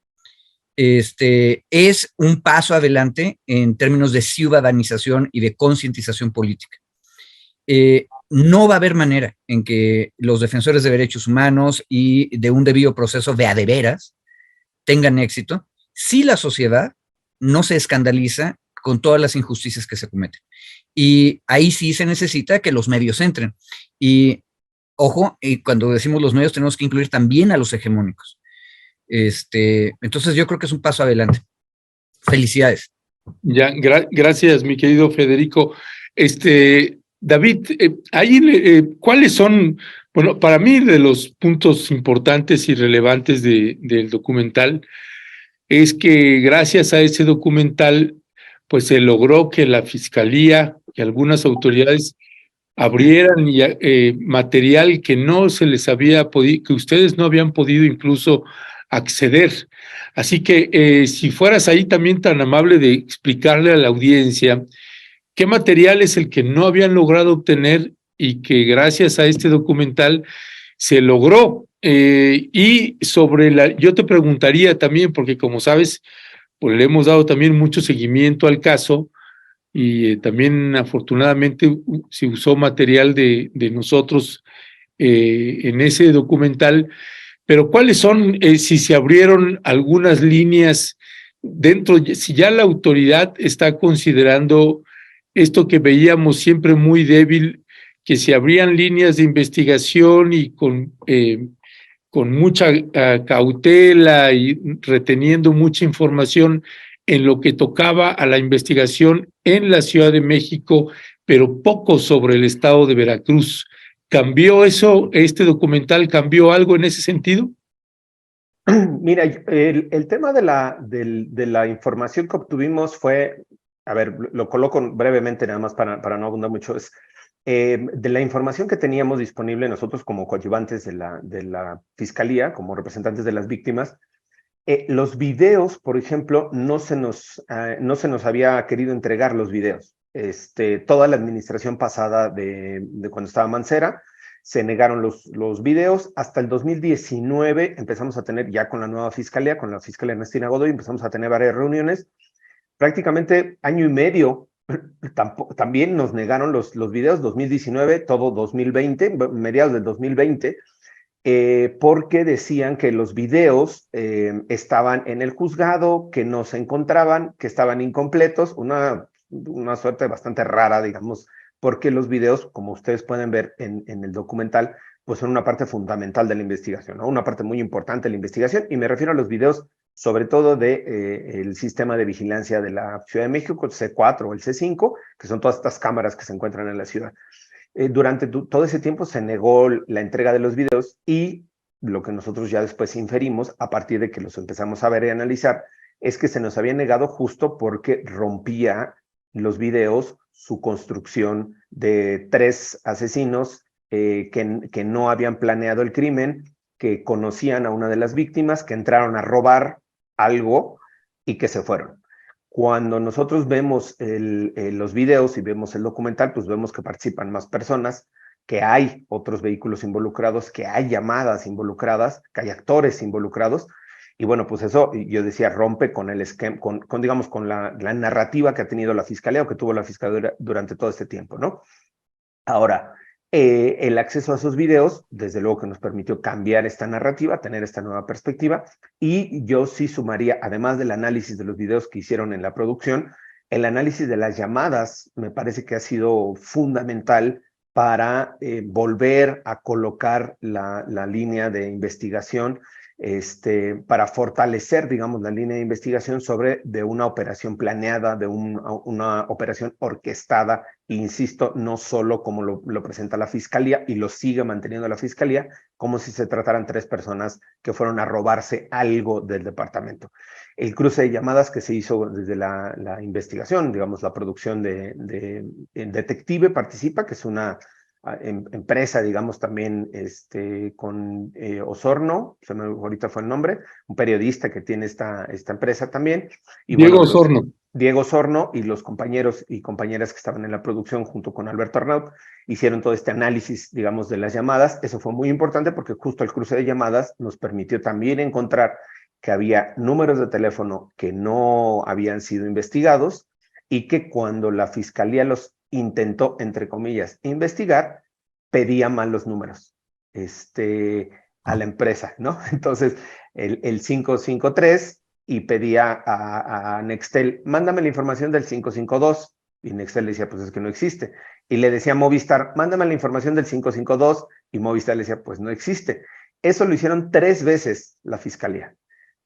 Es un paso adelante en términos de ciudadanización y de concientización política. No va a haber manera en que los defensores de derechos humanos y de un debido proceso de a de veras tengan éxito si la sociedad no se escandaliza con todas las injusticias que se cometen. Y ahí sí se necesita que los medios entren. Y ojo, y cuando decimos los medios tenemos que incluir también a los hegemónicos. Entonces yo creo que es un paso adelante. Felicidades.
Ya, gracias, mi querido Federico. David, ¿cuáles son, bueno, para mí de los puntos importantes y relevantes del documental es que gracias a ese documental, pues se logró que la Fiscalía y algunas autoridades abrieran material que no se les había podido, que ustedes no habían podido incluso acceder. Así que si fueras ahí también tan amable de explicarle a la audiencia qué material es el que no habían logrado obtener y que gracias a este documental se logró. Y yo te preguntaría también, porque como sabes, pues le hemos dado también mucho seguimiento al caso, y también afortunadamente se usó material de nosotros en ese documental, pero ¿cuáles son, si se abrieron algunas líneas dentro, si ya la autoridad está considerando esto que veíamos siempre muy débil, que se abrían líneas de investigación y con mucha cautela y reteniendo mucha información en lo que tocaba a la investigación en la Ciudad de México, pero poco sobre el estado de Veracruz? ¿Cambió eso? ¿Este documental cambió algo en ese sentido?
Mira, el tema de la información que obtuvimos fue, a ver, lo coloco brevemente nada más para no abundar mucho, es de la información que teníamos disponible nosotros como coadyuvantes de la Fiscalía, como representantes de las víctimas. Los videos, por ejemplo, no se nos había querido entregar los videos. Toda la administración pasada de cuando estaba Mancera, se negaron los videos. Hasta el 2019 empezamos a tener, ya con la nueva fiscalía, con la fiscal Ernestina Godoy, empezamos a tener varias reuniones. Prácticamente año y medio también nos negaron los videos, 2019, todo 2020, mediados del 2020, porque decían que los videos estaban en el juzgado, que no se encontraban, que estaban incompletos, una suerte bastante rara, digamos, porque los videos, como ustedes pueden ver en el documental, pues son una parte fundamental de la investigación, ¿no? Una parte muy importante de la investigación, y me refiero a los videos sobre todo el sistema de vigilancia de la Ciudad de México, el C4 o el C5, que son todas estas cámaras que se encuentran en la ciudad. Durante todo ese tiempo se negó la entrega de los videos, y lo que nosotros ya después inferimos, a partir de que los empezamos a ver y analizar, es que se nos había negado justo porque rompía los videos su construcción de 3 asesinos que no habían planeado el crimen, que conocían a una de las víctimas, que entraron a robar algo y que se fueron. Cuando nosotros vemos los videos y vemos el documental, pues vemos que participan más personas, que hay otros vehículos involucrados, que hay llamadas involucradas, que hay actores involucrados, y bueno, pues eso, yo decía, rompe con el esquema, digamos, con la narrativa que ha tenido la Fiscalía o que tuvo la Fiscalía durante todo este tiempo, ¿no? Ahora, El acceso a esos videos, desde luego que nos permitió cambiar esta narrativa, tener esta nueva perspectiva, y yo sí sumaría, además del análisis de los videos que hicieron en la producción, el análisis de las llamadas me parece que ha sido fundamental para volver a colocar la línea de investigación, para fortalecer, digamos, la línea de investigación de una operación planeada, de una operación orquestada, insisto, no solo como lo presenta la Fiscalía y lo sigue manteniendo la Fiscalía, como si se trataran 3 personas que fueron a robarse algo del departamento. El cruce de llamadas que se hizo desde la investigación, digamos, la producción de Detective Participa, que es una empresa, digamos, también con Osorno, ahorita fue el nombre, un periodista que tiene esta empresa también. Y
Diego
bueno,
Osorno.
Diego Osorno y los compañeros y compañeras que estaban en la producción junto con Alberto Arnaut hicieron todo este análisis, digamos, de las llamadas. Eso fue muy importante porque justo el cruce de llamadas nos permitió también encontrar que había números de teléfono que no habían sido investigados y que cuando la Fiscalía los intentó, entre comillas, investigar, pedía mal los números a la empresa, ¿no? Entonces, el 553 y pedía a Nextel, mándame la información del 552, y Nextel le decía, pues es que no existe. Y le decía a Movistar, mándame la información del 552, y Movistar le decía, pues no existe. Eso lo hicieron 3 veces la Fiscalía.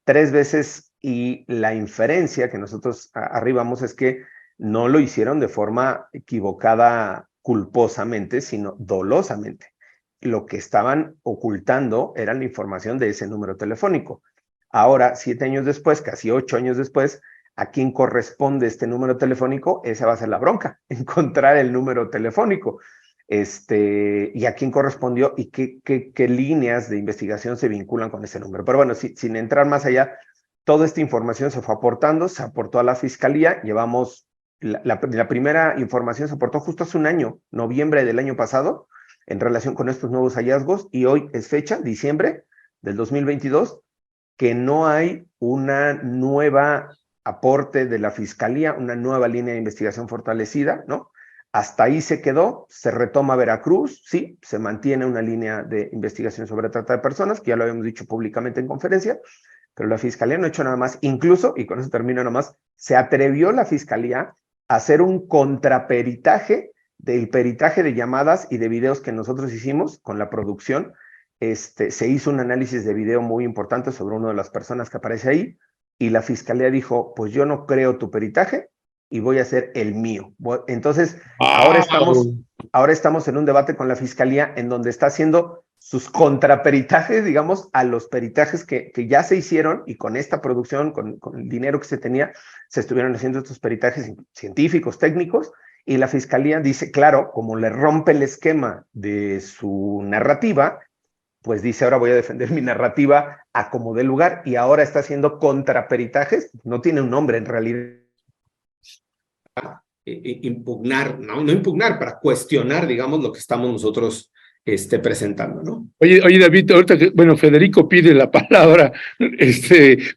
3 veces, y la inferencia que nosotros arribamos es que no lo hicieron de forma equivocada culposamente, sino dolosamente. Lo que estaban ocultando era la información de ese número telefónico. Ahora, 7 años después, casi 8 años después, ¿a quién corresponde este número telefónico? Esa va a ser la bronca, encontrar el número telefónico. Y a quién correspondió y qué líneas de investigación se vinculan con ese número. Pero bueno, sin entrar más allá, toda esta información se fue aportando, se aportó a la Fiscalía, llevamos, la primera información se aportó justo hace un año, noviembre del año pasado, en relación con estos nuevos hallazgos, y hoy es fecha, diciembre del 2022, que no hay una nueva aporte de la Fiscalía, una nueva línea de investigación fortalecida, ¿no? Hasta ahí se quedó, se retoma Veracruz, sí, se mantiene una línea de investigación sobre trata de personas, que ya lo habíamos dicho públicamente en conferencia, pero la Fiscalía no ha hecho nada más, incluso, y con eso termino nada más, se atrevió la Fiscalía a hacer un contraperitaje del peritaje de llamadas y de videos que nosotros hicimos con la producción. Se hizo un análisis de video muy importante sobre una de las personas que aparece ahí, y la Fiscalía dijo, pues yo no creo tu peritaje y voy a hacer el mío. Entonces, ahora estamos en un debate con la Fiscalía en donde está haciendo sus contraperitajes, digamos, a los peritajes que ya se hicieron, y con esta producción, con el dinero que se tenía, se estuvieron haciendo estos peritajes científicos, técnicos, y la Fiscalía dice, claro, como le rompe el esquema de su narrativa, pues dice, ahora voy a defender mi narrativa a como dé lugar, y ahora está haciendo contraperitajes, no tiene un nombre en realidad.
Impugnar, no impugnar, para cuestionar, digamos, lo que estamos nosotros presentando, ¿no?
Oye, David, ahorita que, bueno, Federico pide la palabra,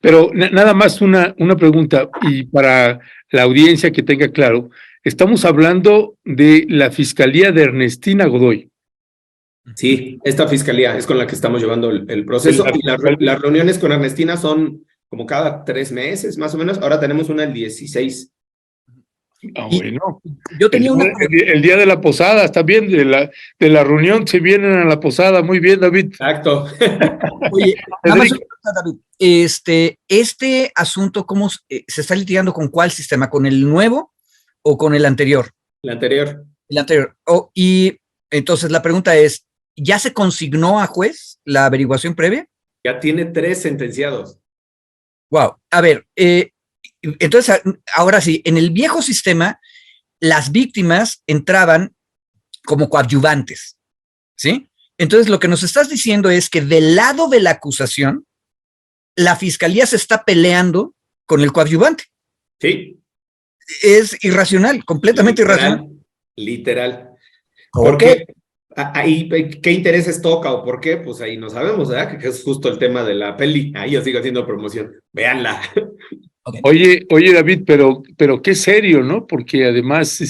pero nada más una pregunta, y para la audiencia que tenga claro, estamos hablando de la Fiscalía de Ernestina Godoy.
Sí, esta Fiscalía es con la que estamos llevando el proceso, y las reuniones con Ernestina son como cada 3 meses, más o menos. Ahora tenemos una el 16.
Bueno,
yo tenía
el día de la posada, está bien, de la reunión se vienen a la posada, muy bien, David.
Exacto.
Oye, nada más una pregunta, David. Este asunto, ¿cómo se está litigando con cuál sistema? ¿Con el nuevo o con el anterior?
El anterior.
El anterior. Y entonces la pregunta es, ¿ya se consignó a juez la averiguación previa?
Ya tiene 3 sentenciados.
Wow. A ver, entonces, ahora sí, en el viejo sistema, las víctimas entraban como coadyuvantes, ¿sí? Entonces, lo que nos estás diciendo es que del lado de la acusación, la Fiscalía se está peleando con el coadyuvante.
Sí.
Es irracional, completamente irracional.
Literal.
¿Por qué?
Ahí, ¿qué intereses toca o por qué? Pues ahí no sabemos, ¿verdad? Que es justo el tema de la peli. Ahí yo sigo haciendo promoción. Véanla.
Okay. Oye, David, pero qué serio, ¿no? Porque además,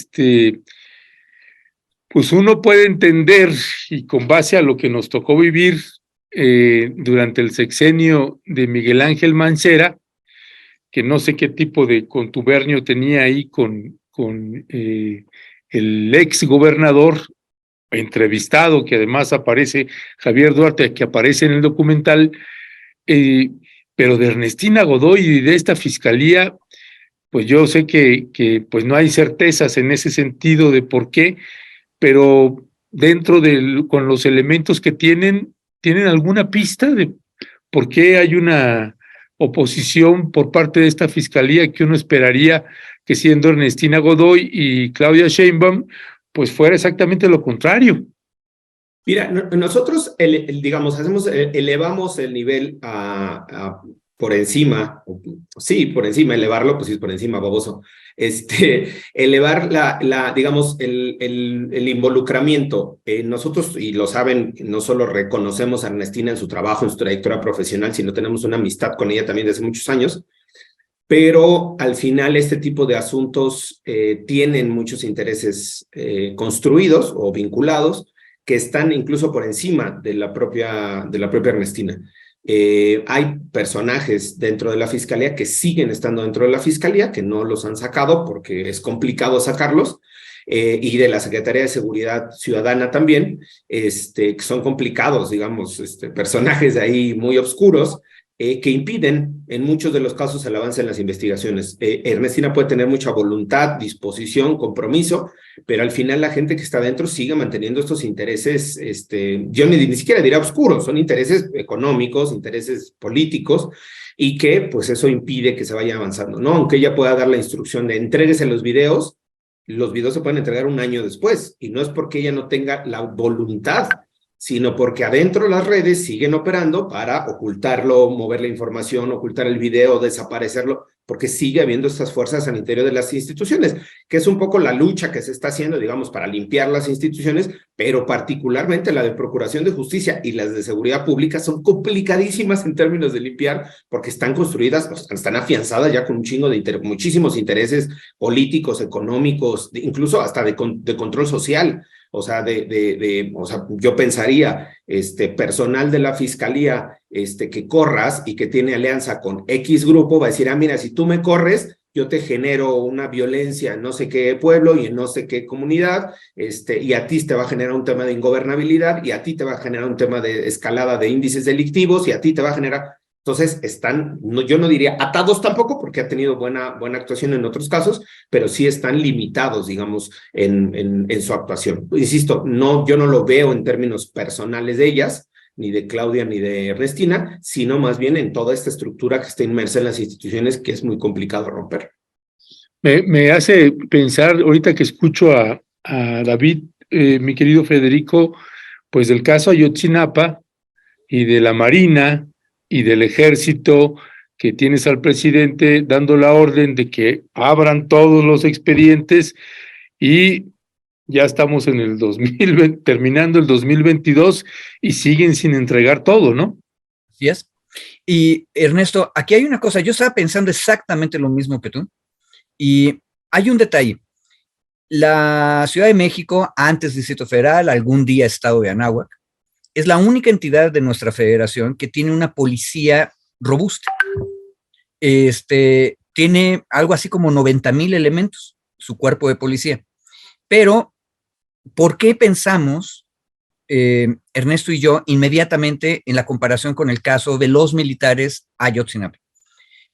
pues uno puede entender, y con base a lo que nos tocó vivir durante el sexenio de Miguel Ángel Mancera, que no sé qué tipo de contubernio tenía ahí con el ex gobernador entrevistado, que además aparece Javier Duarte, que aparece en el documental, pero de Ernestina Godoy y de esta fiscalía, pues yo sé que pues no hay certezas en ese sentido de por qué, pero dentro con los elementos que ¿tienen alguna pista de por qué hay una oposición por parte de esta fiscalía que uno esperaría que, siendo Ernestina Godoy y Claudia Sheinbaum, pues fuera exactamente lo contrario?
Mira, nosotros, digamos, elevamos el nivel por encima, sí, por encima, elevarlo, pues sí, por encima, baboso. Elevar digamos, el involucramiento. Nosotros, y lo saben, no solo reconocemos a Ernestina en su trabajo, en su trayectoria profesional, sino tenemos una amistad con ella también desde muchos años. Pero al final este tipo de asuntos tienen muchos intereses construidos o vinculados que están incluso por encima de la propia Ernestina. Hay personajes dentro de la fiscalía que siguen estando dentro de la fiscalía, que no los han sacado porque es complicado sacarlos, y de la Secretaría de Seguridad Ciudadana también, que son complicados, digamos, personajes de ahí muy oscuros, que impiden en muchos de los casos el avance en las investigaciones. Ernestina puede tener mucha voluntad, disposición, compromiso, pero al final la gente que está dentro sigue manteniendo estos intereses, yo ni siquiera diría oscuros, son intereses económicos, intereses políticos, y que pues eso impide que se vaya avanzando, ¿no? Aunque ella pueda dar la instrucción de entréguese los videos se pueden entregar un año después, y no es porque ella no tenga la voluntad, sino porque adentro las redes siguen operando para ocultarlo, mover la información, ocultar el video, desaparecerlo, porque sigue habiendo estas fuerzas al interior de las instituciones, que es un poco la lucha que se está haciendo, digamos, para limpiar las instituciones, pero particularmente la de Procuración de Justicia y las de Seguridad Pública son complicadísimas en términos de limpiar, porque están construidas, están afianzadas ya con un chingo de muchísimos intereses políticos, económicos, incluso hasta de control social. O sea, yo pensaría, personal de la fiscalía, que corras y que tiene alianza con X grupo, va a decir, mira, si tú me corres, yo te genero una violencia en no sé qué pueblo y en no sé qué comunidad, y a ti te va a generar un tema de ingobernabilidad, y a ti te va a generar un tema de escalada de índices delictivos, y a ti te va a generar... Entonces, yo no diría atados tampoco, porque ha tenido buena actuación en otros casos, pero sí están limitados, digamos, en su actuación. Insisto, yo no lo veo en términos personales de ellas, ni de Claudia, ni de Ernestina, sino más bien en toda esta estructura que está inmersa en las instituciones, que es muy complicado romper.
Me hace pensar, ahorita que escucho a David, mi querido Federico, pues del caso Ayotzinapa y de la Marina y del Ejército, que tienes al presidente dando la orden de que abran todos los expedientes, y ya estamos en el 2020, terminando el 2022, y siguen sin entregar todo, ¿no?
Así es. Y Ernesto, aquí hay una cosa, yo estaba pensando exactamente lo mismo que tú, y hay un detalle. La Ciudad de México, antes Distrito Federal, algún día Estado de Anáhuac, es la única entidad de nuestra federación que tiene una policía robusta. Tiene algo así como 90,000 elementos, su cuerpo de policía. Pero, ¿por qué pensamos, Ernesto y yo, inmediatamente en la comparación con el caso de los militares Ayotzinapa?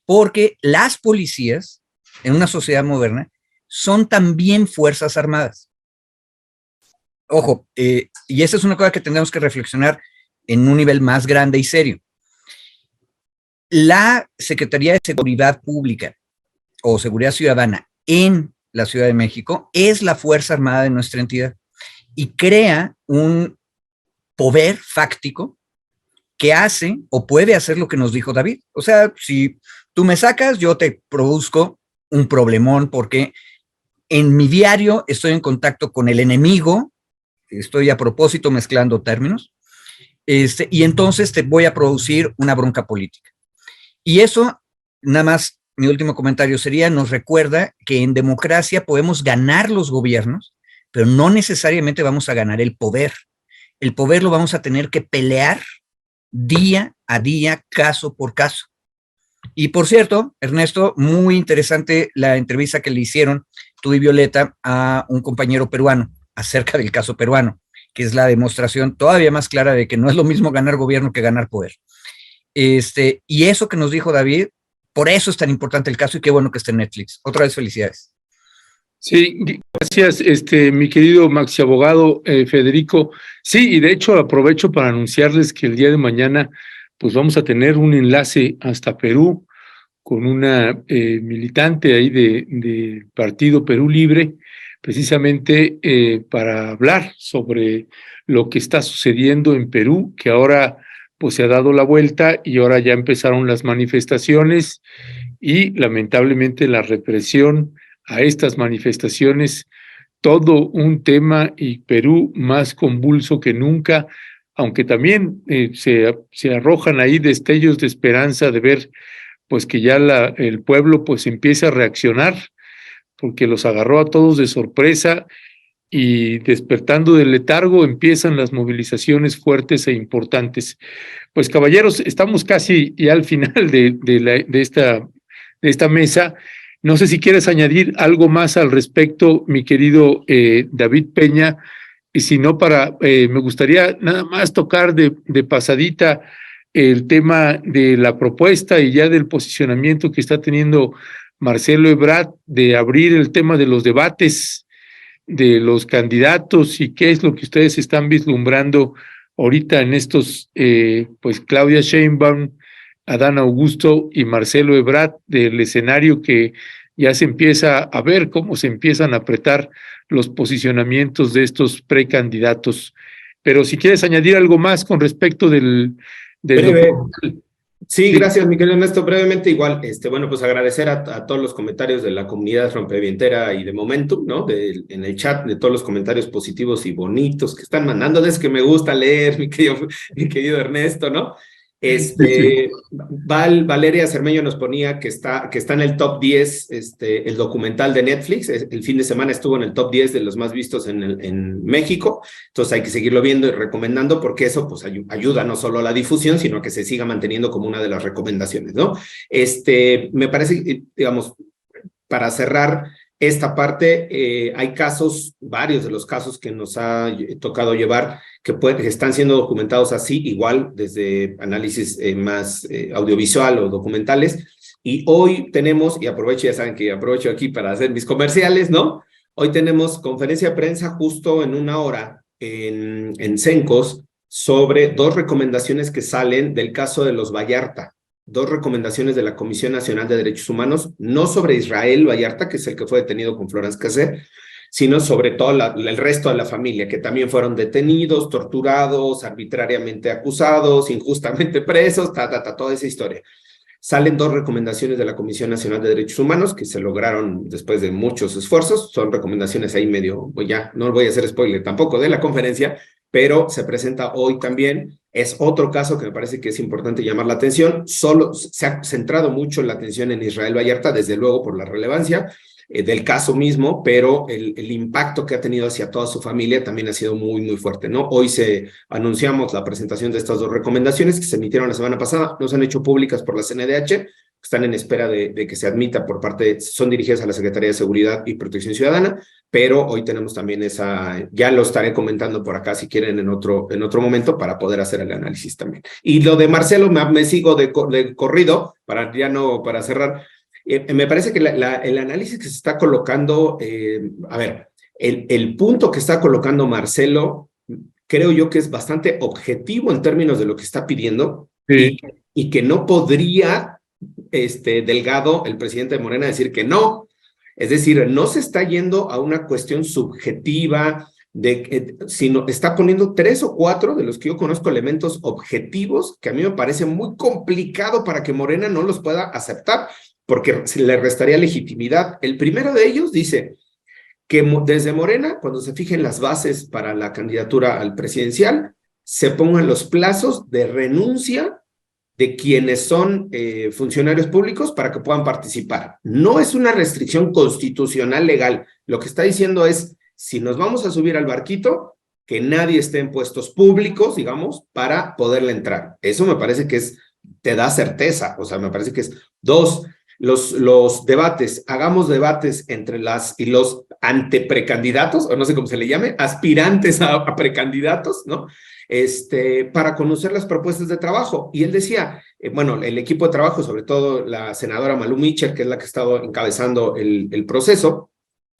Porque las policías, en una sociedad moderna, son también fuerzas armadas. Ojo, y esa es una cosa que tendremos que reflexionar en un nivel más grande y serio. La Secretaría de Seguridad Pública o Seguridad Ciudadana en la Ciudad de México es la fuerza armada de nuestra entidad y crea un poder fáctico que hace o puede hacer lo que nos dijo David. O sea, si tú me sacas, yo te produzco un problemón porque en mi diario estoy en contacto con el enemigo. Estoy a propósito mezclando términos, y entonces te voy a producir una bronca política. Y eso, nada más, mi último comentario sería, nos recuerda que en democracia podemos ganar los gobiernos, pero no necesariamente vamos a ganar el poder. El poder lo vamos a tener que pelear día a día, caso por caso. Y por cierto, Ernesto, muy interesante la entrevista que le hicieron tú y Violeta a un compañero peruano acerca del caso peruano, que es la demostración todavía más clara de que no es lo mismo ganar gobierno que ganar poder. Y eso que nos dijo David, por eso es tan importante el caso y qué bueno que esté en Netflix. Otra vez, felicidades.
Sí, gracias, mi querido Maxi Abogado Federico. Sí, y de hecho aprovecho para anunciarles que el día de mañana pues vamos a tener un enlace hasta Perú con una militante ahí de Partido Perú Libre, precisamente para hablar sobre lo que está sucediendo en Perú, que ahora pues se ha dado la vuelta y ahora ya empezaron las manifestaciones y lamentablemente la represión a estas manifestaciones, todo un tema y Perú más convulso que nunca, aunque también se arrojan ahí destellos de esperanza de ver pues que ya el pueblo pues empieza a reaccionar, porque los agarró a todos de sorpresa y despertando del letargo empiezan las movilizaciones fuertes e importantes. Pues caballeros, estamos casi ya al final de esta mesa. No sé si quieres añadir algo más al respecto, mi querido David Peña, y si no, me gustaría nada más tocar de pasadita el tema de la propuesta y ya del posicionamiento que está teniendo Marcelo Ebrard de abrir el tema de los debates de los candidatos y qué es lo que ustedes están vislumbrando ahorita en estos, pues Claudia Sheinbaum, Adán Augusto y Marcelo Ebrard, del escenario que ya se empieza a ver cómo se empiezan a apretar los posicionamientos de estos precandidatos. Pero si quieres añadir algo más con respecto del
Breve. Sí,
Sí.
gracias, mi querido Ernesto. Brevemente, igual, bueno, pues agradecer a todos los comentarios de la comunidad rompevientera y de Momentum, ¿no? En el chat, de todos los comentarios positivos y bonitos que están mandándoles, que me gusta leer, mi querido Ernesto, ¿no? Valeria Cermeño nos ponía que está en el top 10, el documental de Netflix, el fin de semana estuvo en el top 10 de los más vistos en México, entonces hay que seguirlo viendo y recomendando porque eso pues ayuda no solo a la difusión, sino a que se siga manteniendo como una de las recomendaciones, ¿no? Me parece, digamos, para cerrar esta parte, hay varios de los casos que nos ha tocado llevar que están siendo documentados así, igual desde análisis más audiovisual o documentales. Y hoy tenemos, y aprovecho, ya saben que aprovecho aquí para hacer mis comerciales, ¿no? Hoy tenemos conferencia de prensa justo en 1 hora en Cencos sobre 2 recomendaciones que salen del caso de los Vallarta. 2 recomendaciones de la Comisión Nacional de Derechos Humanos, no sobre Israel Vallarta, que es el que fue detenido con Florence Cassé, sino sobre todo el resto de la familia, que también fueron detenidos, torturados, arbitrariamente acusados, injustamente presos, toda esa historia. Salen 2 recomendaciones de la Comisión Nacional de Derechos Humanos que se lograron después de muchos esfuerzos. Son recomendaciones ahí medio, pues ya, no voy a hacer spoiler tampoco de la conferencia, pero se presenta hoy también. Es otro caso que me parece que es importante llamar la atención. Solo se ha centrado mucho la atención en Israel Vallarta, desde luego por la relevancia del caso mismo, pero el impacto que ha tenido hacia toda su familia también ha sido muy, muy fuerte, ¿no? Hoy anunciamos la presentación de estas 2 recomendaciones que se emitieron la semana pasada, no se han hecho públicas por la CNDH, están en espera de que se admita son dirigidas a la Secretaría de Seguridad y Protección Ciudadana, pero hoy tenemos también ya lo estaré comentando por acá si quieren en otro momento para poder hacer el análisis también. Y lo de Marcelo me sigo de corrido para cerrar. Me parece que el análisis que se está colocando, el punto que está colocando Marcelo, creo yo que es bastante objetivo en términos de lo que está pidiendo,
Sí.
y que no podría Delgado, el presidente de Morena, decir que no. Es decir, no se está yendo a una cuestión subjetiva, sino está poniendo 3 o 4 de los que yo conozco elementos objetivos que a mí me parece muy complicado para que Morena no los pueda aceptar, porque le restaría legitimidad. El primero de ellos dice que desde Morena, cuando se fijen las bases para la candidatura al presidencial, se pongan los plazos de renuncia de quienes son funcionarios públicos para que puedan participar. No es una restricción constitucional legal. Lo que está diciendo es si nos vamos a subir al barquito, que nadie esté en puestos públicos, digamos, para poderle entrar. Eso me parece que te da certeza, o sea, me parece que es. Dos, los debates, hagamos debates entre los anteprecandidatos, o no sé cómo se le llame, aspirantes a precandidatos, ¿no? Para conocer las propuestas de trabajo. Y él decía, bueno, el equipo de trabajo, sobre todo la senadora Malú Mitchell, que es la que ha estado encabezando el proceso,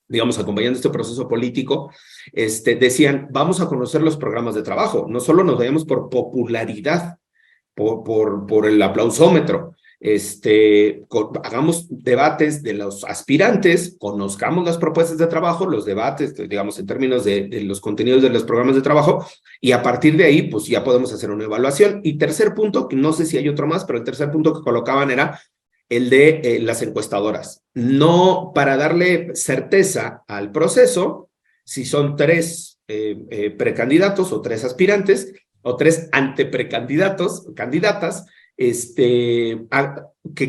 digamos, acompañando este proceso político, decían, vamos a conocer los programas de trabajo, no solo nos vayamos por popularidad, por el aplausómetro, hagamos debates de los aspirantes, conozcamos las propuestas de trabajo, los debates, digamos, en términos de los contenidos de los programas de trabajo, y a partir de ahí, pues ya podemos hacer una evaluación. Y tercer punto, que no sé si hay otro más, pero el tercer punto que colocaban era el de las encuestadoras. No para darle certeza al proceso, si son 3 precandidatos o 3 aspirantes o 3 anteprecandidatos, candidatas, que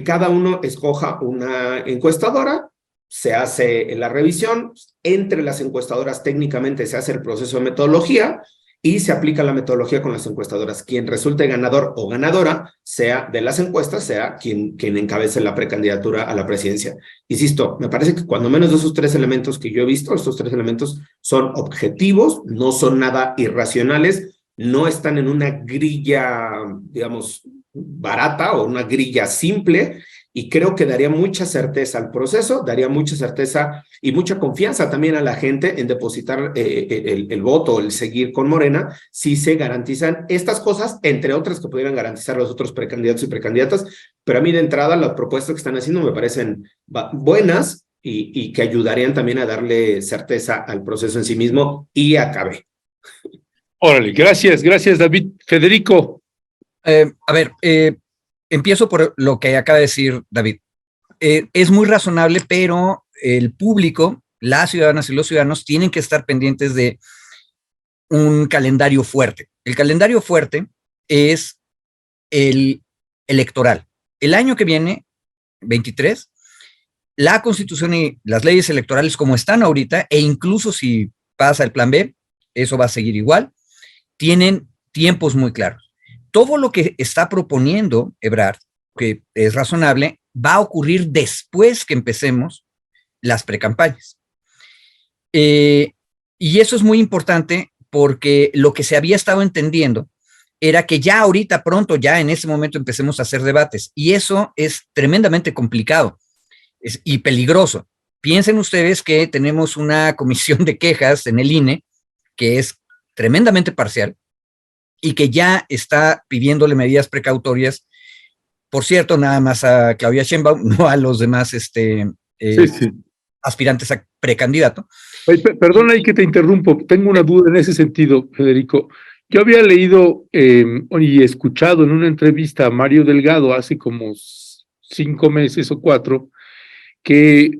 cada uno escoja una encuestadora, se hace la revisión, entre las encuestadoras técnicamente se hace el proceso de metodología y se aplica la metodología con las encuestadoras. Quien resulte ganador o ganadora, sea de las encuestas, sea quien encabece la precandidatura a la presidencia. Insisto, me parece que cuando menos de esos 3 elementos que yo he visto, estos 3 elementos son objetivos, no son nada irracionales, no están en una grilla, digamos, barata o una grilla simple, y creo que daría mucha certeza al proceso, daría mucha certeza y mucha confianza también a la gente en depositar el voto, el seguir con Morena, si se garantizan estas cosas, entre otras que pudieran garantizar los otros precandidatos y precandidatas. Pero a mí de entrada las propuestas que están haciendo me parecen buenas y que ayudarían también a darle certeza al proceso en sí mismo y acabe.
Órale, gracias David. Federico.
Empiezo por lo que acaba de decir David. Es muy razonable, pero el público, las ciudadanas y los ciudadanos tienen que estar pendientes de un calendario fuerte. El calendario fuerte es el electoral. El año que viene, 23, la Constitución y las leyes electorales como están ahorita, e incluso si pasa el plan B, eso va a seguir igual, tienen tiempos muy claros. Todo lo que está proponiendo Ebrard, que es razonable, va a ocurrir después que empecemos las precampañas. Y eso es muy importante porque lo que se había estado entendiendo era que ya ahorita pronto, ya en ese momento empecemos a hacer debates. Y eso es tremendamente complicado y peligroso. Piensen ustedes que tenemos una comisión de quejas en el INE que es tremendamente parcial y que ya está pidiéndole medidas precautorias, por cierto, nada más a Claudia Sheinbaum, no a los demás aspirantes a precandidato.
Perdona ahí que te interrumpo, tengo una duda en ese sentido, Federico. Yo había leído y escuchado en una entrevista a Mario Delgado hace como 5 meses o 4, que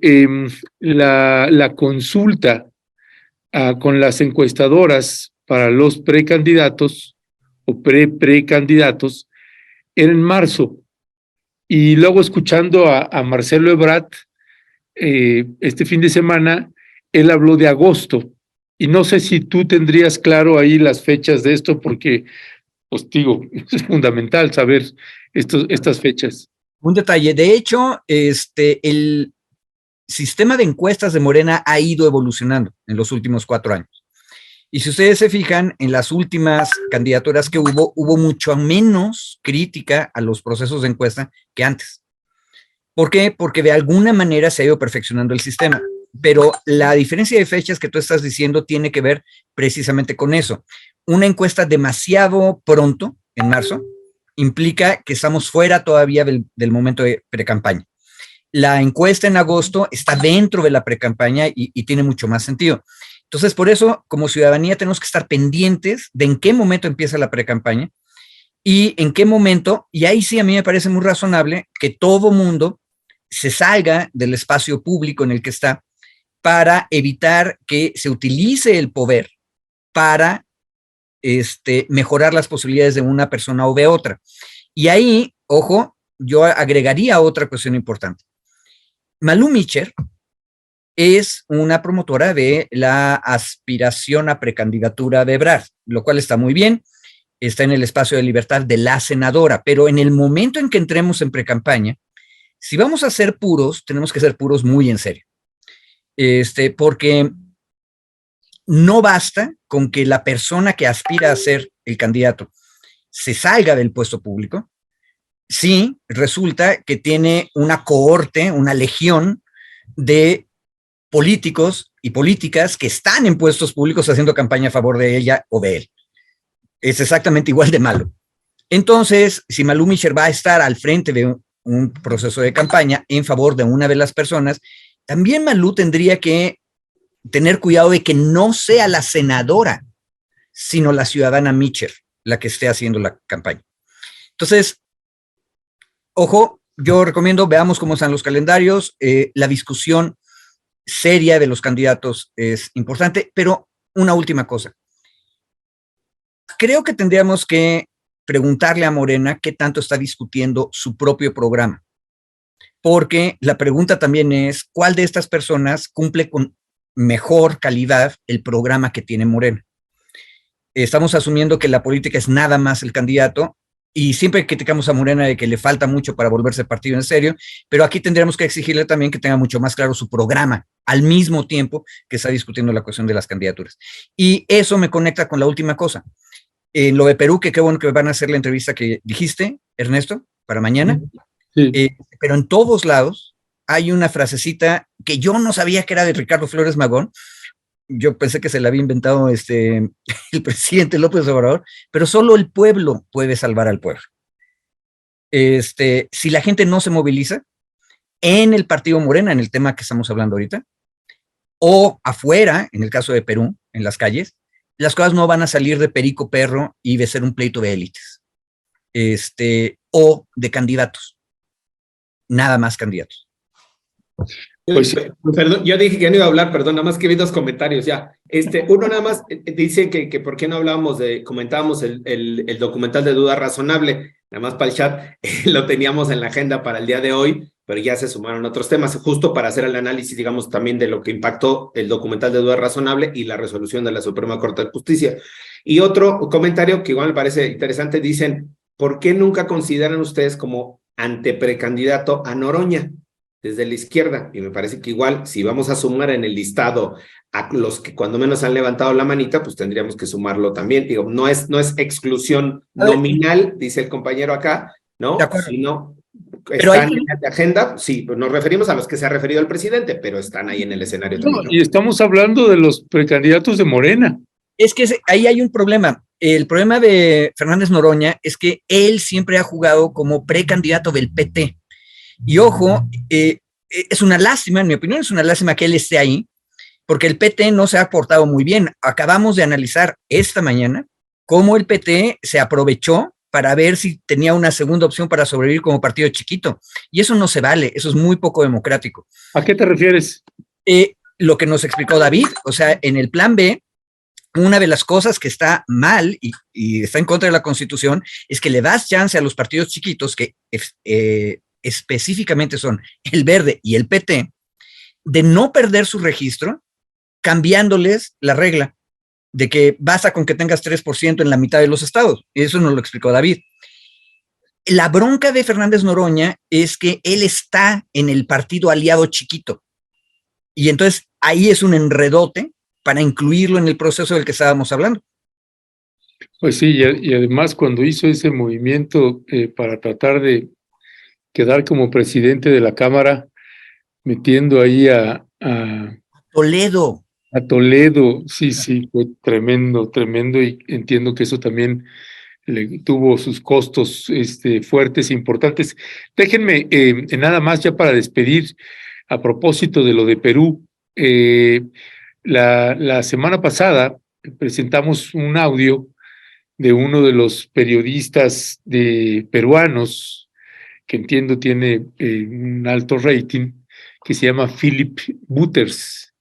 la consulta con las encuestadoras para los precandidatos o precandidatos era en marzo, y luego escuchando a Marcelo Ebrard este fin de semana, él habló de agosto, y no sé si tú tendrías claro ahí las fechas de esto, porque, pues digo, es fundamental saber estas fechas.
Un detalle, de hecho, el sistema de encuestas de Morena ha ido evolucionando en los últimos 4 años. Y si ustedes se fijan, en las últimas candidaturas que hubo mucho menos crítica a los procesos de encuesta que antes. ¿Por qué? Porque de alguna manera se ha ido perfeccionando el sistema. Pero la diferencia de fechas que tú estás diciendo tiene que ver precisamente con eso. Una encuesta demasiado pronto, en marzo, implica que estamos fuera todavía del momento de precampaña. La encuesta en agosto está dentro de la precampaña y tiene mucho más sentido. Entonces, por eso, como ciudadanía, tenemos que estar pendientes de en qué momento empieza la precampaña y en qué momento, y ahí sí a mí me parece muy razonable que todo mundo se salga del espacio público en el que está para evitar que se utilice el poder para mejorar las posibilidades de una persona o de otra. Y ahí, ojo, yo agregaría otra cuestión importante. Malú Mitchell es una promotora de la aspiración a precandidatura de Ebrard, lo cual está muy bien, está en el espacio de libertad de la senadora, pero en el momento en que entremos en precampaña, si vamos a ser puros, tenemos que ser puros muy en serio, porque no basta con que la persona que aspira a ser el candidato se salga del puesto público, si resulta que tiene una cohorte, una legión de políticos y políticas que están en puestos públicos haciendo campaña a favor de ella o de él. Es exactamente igual de malo. Entonces, si Malú Micher va a estar al frente de un proceso de campaña en favor de una de las personas, también Malú tendría que tener cuidado de que no sea la senadora, sino la ciudadana Micher la que esté haciendo la campaña. Entonces, ojo, yo recomiendo, veamos cómo están los calendarios, la discusión seria de los candidatos es importante, pero una última cosa. Creo que tendríamos que preguntarle a Morena qué tanto está discutiendo su propio programa, porque la pregunta también es, ¿cuál de estas personas cumple con mejor calidad el programa que tiene Morena? Estamos asumiendo que la política es nada más el candidato, y siempre criticamos a Morena de que le falta mucho para volverse partido en serio, pero aquí tendríamos que exigirle también que tenga mucho más claro su programa, al mismo tiempo que está discutiendo la cuestión de las candidaturas. Y eso me conecta con la última cosa. En lo de Perú, que qué bueno que van a hacer la entrevista que dijiste, Ernesto, para mañana,
Sí.
pero en todos lados hay una frasecita que yo no sabía que era de Ricardo Flores Magón. Yo pensé que se la había inventado el presidente López Obrador, pero solo el pueblo puede salvar al pueblo. Si la gente no se moviliza en el partido Morena, en el tema que estamos hablando ahorita, o afuera, en el caso de Perú, en las calles, las cosas no van a salir de perico perro y de ser un pleito de élites, o de candidatos, nada más candidatos.
Pues sí.
Perdón, yo dije que no iba a hablar, perdón, nada más que vi dos comentarios ya. Uno nada más dice que por qué no comentábamos el documental de Duda Razonable, nada más para el chat, lo teníamos en la agenda para el día de hoy, pero ya se sumaron otros temas, justo para hacer el análisis, digamos, también de lo que impactó el documental de Duda Razonable y la resolución de la Suprema Corte de Justicia. Y otro comentario que igual me parece interesante, dicen, ¿por qué nunca consideran ustedes como anteprecandidato a Noroña desde la izquierda? Y me parece que igual, si vamos a sumar en el listado a los que cuando menos han levantado la manita, pues tendríamos que sumarlo también. Digo, no es exclusión nominal, dice el compañero acá, ¿no? Sino están en la agenda, sí, pues nos referimos a los que se ha referido el presidente, pero están ahí en el escenario también, ¿no?
Y estamos hablando de los precandidatos de Morena.
Es que ahí hay un problema. El problema de Fernández Noroña es que él siempre ha jugado como precandidato del PT. Y ojo, es una lástima, en mi opinión, es una lástima que él esté ahí, porque el PT no se ha portado muy bien. Acabamos de analizar esta mañana cómo el PT se aprovechó para ver si tenía una segunda opción para sobrevivir como partido chiquito. Y eso no se vale, eso es muy poco democrático.
¿A qué te refieres?
Lo que nos explicó David, o sea, en el plan B, una de las cosas que está mal y está en contra de la Constitución es que le das chance a los partidos chiquitos que específicamente son el Verde y el PT, de no perder su registro, cambiándoles la regla de que basta con que tengas 3% en la mitad de los estados. Eso nos lo explicó David. La bronca de Fernández Noroña es que él está en el partido aliado chiquito. Y entonces ahí es un enredote para incluirlo en el proceso del que estábamos hablando.
Pues sí, y además cuando hizo ese movimiento para tratar de quedar como presidente de la Cámara, metiendo ahí a
Toledo.
A Toledo, sí, fue tremendo, y entiendo que eso también le tuvo sus costos fuertes e importantes. Déjenme nada más ya para despedir, a propósito de lo de Perú, la semana pasada presentamos un audio de uno de los periodistas peruanos, que entiendo tiene un alto rating, que se llama Philip Butters.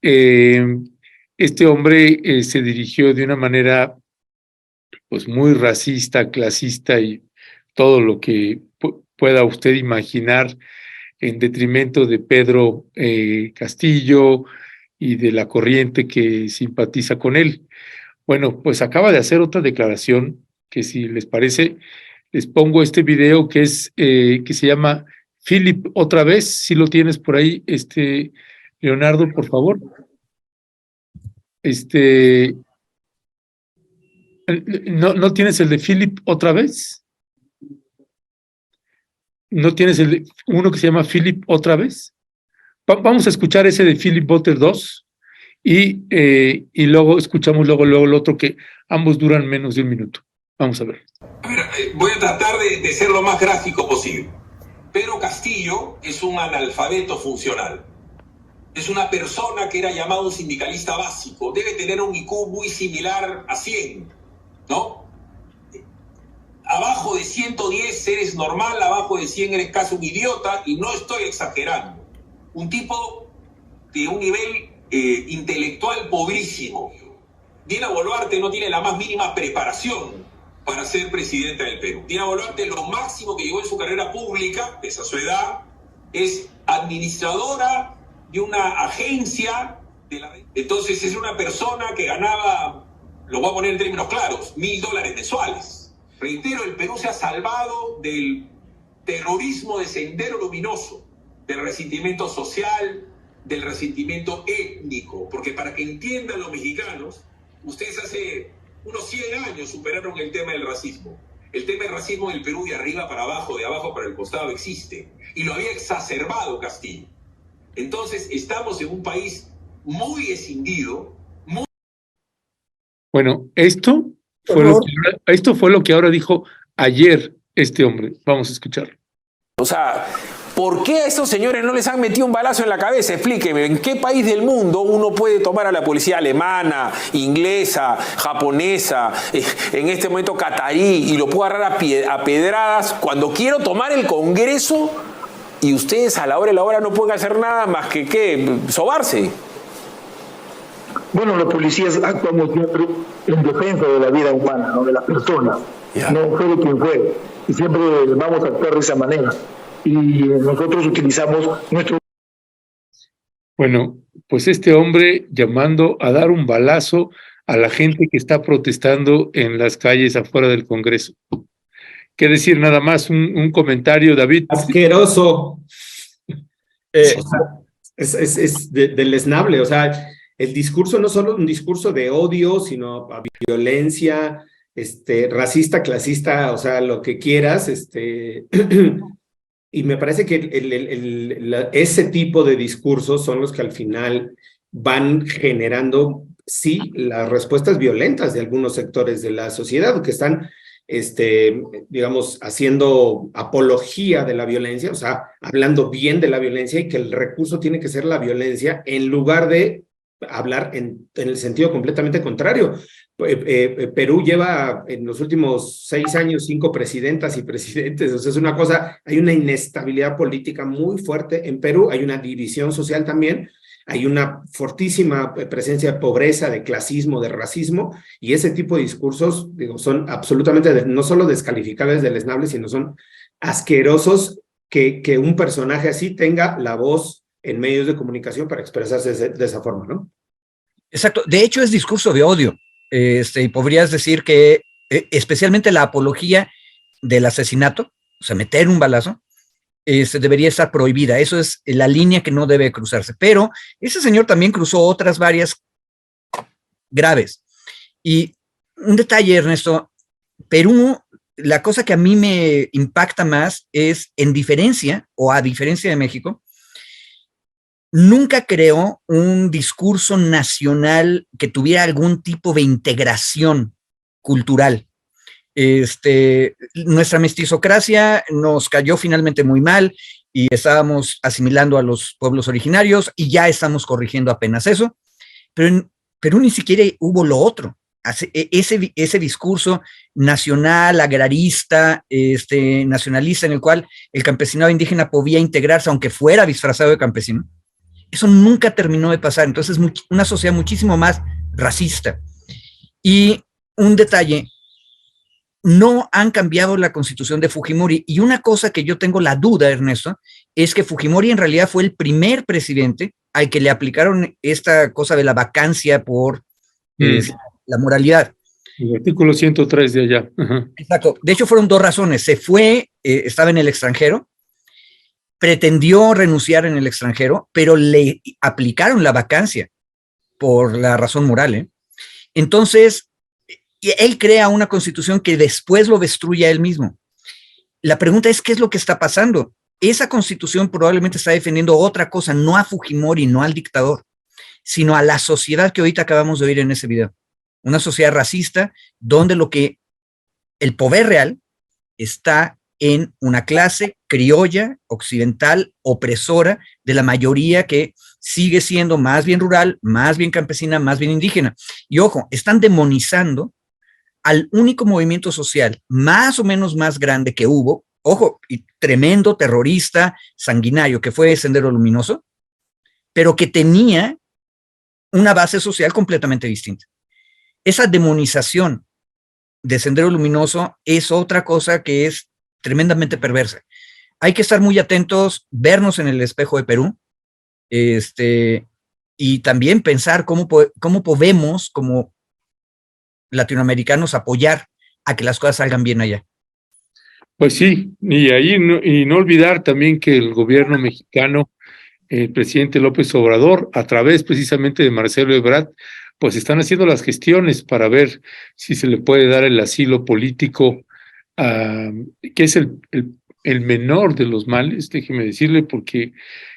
Este hombre se dirigió de una manera pues muy racista, clasista y todo lo que pueda usted imaginar en detrimento de Pedro Castillo y de la corriente que simpatiza con él. Bueno, pues acaba de hacer otra declaración que, si les parece, les pongo este video que se llama Philip otra vez. Si lo tienes por ahí, Leonardo, por favor. ¿No tienes el de Philip otra vez? ¿No tienes uno que se llama Philip otra vez? Vamos a escuchar ese de Philip Butter 2 y luego escuchamos luego el otro, que ambos duran menos de un minuto. Vamos a ver.
A ver, voy a tratar de ser lo más gráfico posible. Pedro Castillo es un analfabeto funcional. Es una persona que era llamado un sindicalista básico. Debe tener un IQ muy similar a 100, ¿no? Abajo de 110 eres normal, abajo de 100 eres casi un idiota, y no estoy exagerando. Un tipo de un nivel intelectual pobrísimo. Dina Boluarte no tiene la más mínima preparación para ser presidenta del Perú. Dina Boluarte, lo máximo que llegó en su carrera pública, pese a su edad, es administradora de una agencia. Entonces es una persona que ganaba, lo voy a poner en términos claros, $1.000 mensuales. Reitero, el Perú se ha salvado del terrorismo de Sendero Luminoso, del resentimiento social, del resentimiento étnico, porque para que entiendan los mexicanos, ustedes hace unos 100 años superaron el tema del racismo. El tema del racismo en el Perú, de arriba para abajo, de abajo para el costado, existe, y lo había exacerbado Castillo. Entonces estamos en un país muy escindido.
Bueno, esto fue lo que ahora dijo ayer este hombre. Vamos a escucharlo.
O sea, ¿por qué a estos señores no les han metido un balazo en la cabeza? Explíqueme, ¿en qué país del mundo uno puede tomar a la policía alemana, inglesa, japonesa, en este momento catarí, y lo puedo agarrar a pedradas cuando quiero tomar el Congreso, y ustedes a la hora de la hora no pueden hacer nada más que sobarse?
Bueno, los policías actuamos siempre en defensa de la vida humana, ¿no? De la persona, no fue de quien fue, y siempre vamos a actuar de esa manera. Y nosotros utilizamos nuestro...
Bueno, pues este hombre llamando a dar un balazo a la gente que está protestando en las calles afuera del Congreso. ¿Qué decir? Nada más un comentario, David.
Asqueroso. Es deleznable. O sea, el discurso no solo un discurso de odio, sino a violencia, racista, clasista, o sea, lo que quieras, y me parece que ese tipo de discursos son los que al final van generando, sí, las respuestas violentas de algunos sectores de la sociedad que están, digamos, haciendo apología de la violencia, o sea, hablando bien de la violencia, y que el recurso tiene que ser la violencia en lugar de hablar en el sentido completamente contrario. Perú lleva en los últimos 6 años 5 presidentas y presidentes, o sea, es una cosa, hay una inestabilidad política muy fuerte en Perú, hay una división social también, hay una fortísima presencia de pobreza, de clasismo, de racismo, y ese tipo de discursos, digo, son absolutamente no solo descalificables, deleznables, sino son asquerosos que un personaje así tenga la voz en medios de comunicación para expresarse de esa forma, ¿no?
Exacto. De hecho, es discurso de odio. Y podrías decir que especialmente la apología del asesinato, o sea, meter un balazo, debería estar prohibida. Eso es la línea que no debe cruzarse. Pero ese señor también cruzó otras varias graves. Y un detalle, Ernesto, Perú, la cosa que a mí me impacta más es, en diferencia, o a diferencia de México, nunca creó un discurso nacional que tuviera algún tipo de integración cultural. Nuestra mestizocracia nos cayó finalmente muy mal y estábamos asimilando a los pueblos originarios y ya estamos corrigiendo apenas eso, pero en Perú ni siquiera hubo lo otro. Ese discurso nacional, agrarista, nacionalista, en el cual el campesinado indígena podía integrarse aunque fuera disfrazado de campesino, eso nunca terminó de pasar. Entonces, una sociedad muchísimo más racista. Y un detalle, no han cambiado la constitución de Fujimori. Y una cosa que yo tengo la duda, Ernesto, es que Fujimori en realidad fue el primer presidente al que le aplicaron esta cosa de la vacancia por la moralidad.
El artículo 103 de allá. Ajá.
Exacto. De hecho, fueron dos razones. Se fue, estaba en el extranjero, pretendió renunciar en el extranjero, pero le aplicaron la vacancia por la razón moral. Entonces, él crea una constitución que después lo destruye a él mismo. La pregunta es, ¿qué es lo que está pasando? Esa constitución probablemente está defendiendo otra cosa, no a Fujimori, no al dictador, sino a la sociedad que ahorita acabamos de oír en ese video. Una sociedad racista donde el poder real está en una clase criolla, occidental, opresora de la mayoría que sigue siendo más bien rural, más bien campesina, más bien indígena. Y ojo, están demonizando al único movimiento social más o menos más grande que hubo, ojo, y tremendo terrorista sanguinario que fue Sendero Luminoso, pero que tenía una base social completamente distinta. Esa demonización de Sendero Luminoso es otra cosa que es tremendamente perversa. Hay que estar muy atentos, vernos en el espejo de Perú, y también pensar cómo podemos, como latinoamericanos, apoyar a que las cosas salgan bien allá.
Pues sí, y no olvidar también que el gobierno mexicano, el presidente López Obrador, a través precisamente de Marcelo Ebrard, pues están haciendo las gestiones para ver si se le puede dar el asilo político, que es el menor de los males, déjeme decirle, porque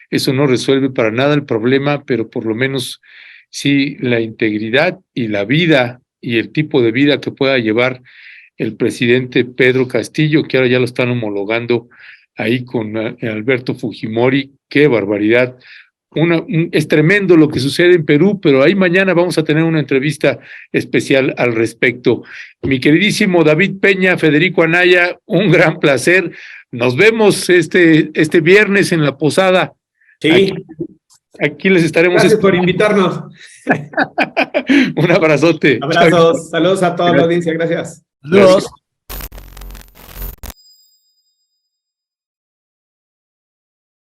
eso no resuelve para nada el problema, pero por lo menos sí la integridad y la vida y el tipo de vida que pueda llevar el presidente Pedro Castillo, que ahora ya lo están homologando ahí con Alberto Fujimori. ¡Qué barbaridad! Es tremendo lo que sucede en Perú, pero ahí mañana vamos a tener una entrevista especial al respecto. Mi queridísimo David Peña, Federico Anaya, un gran placer. Nos vemos este viernes en la posada.
Sí.
Aquí les estaremos.
Gracias por invitarnos.
Un abrazote.
Abrazos, saludos a toda la audiencia, gracias.
Saludos.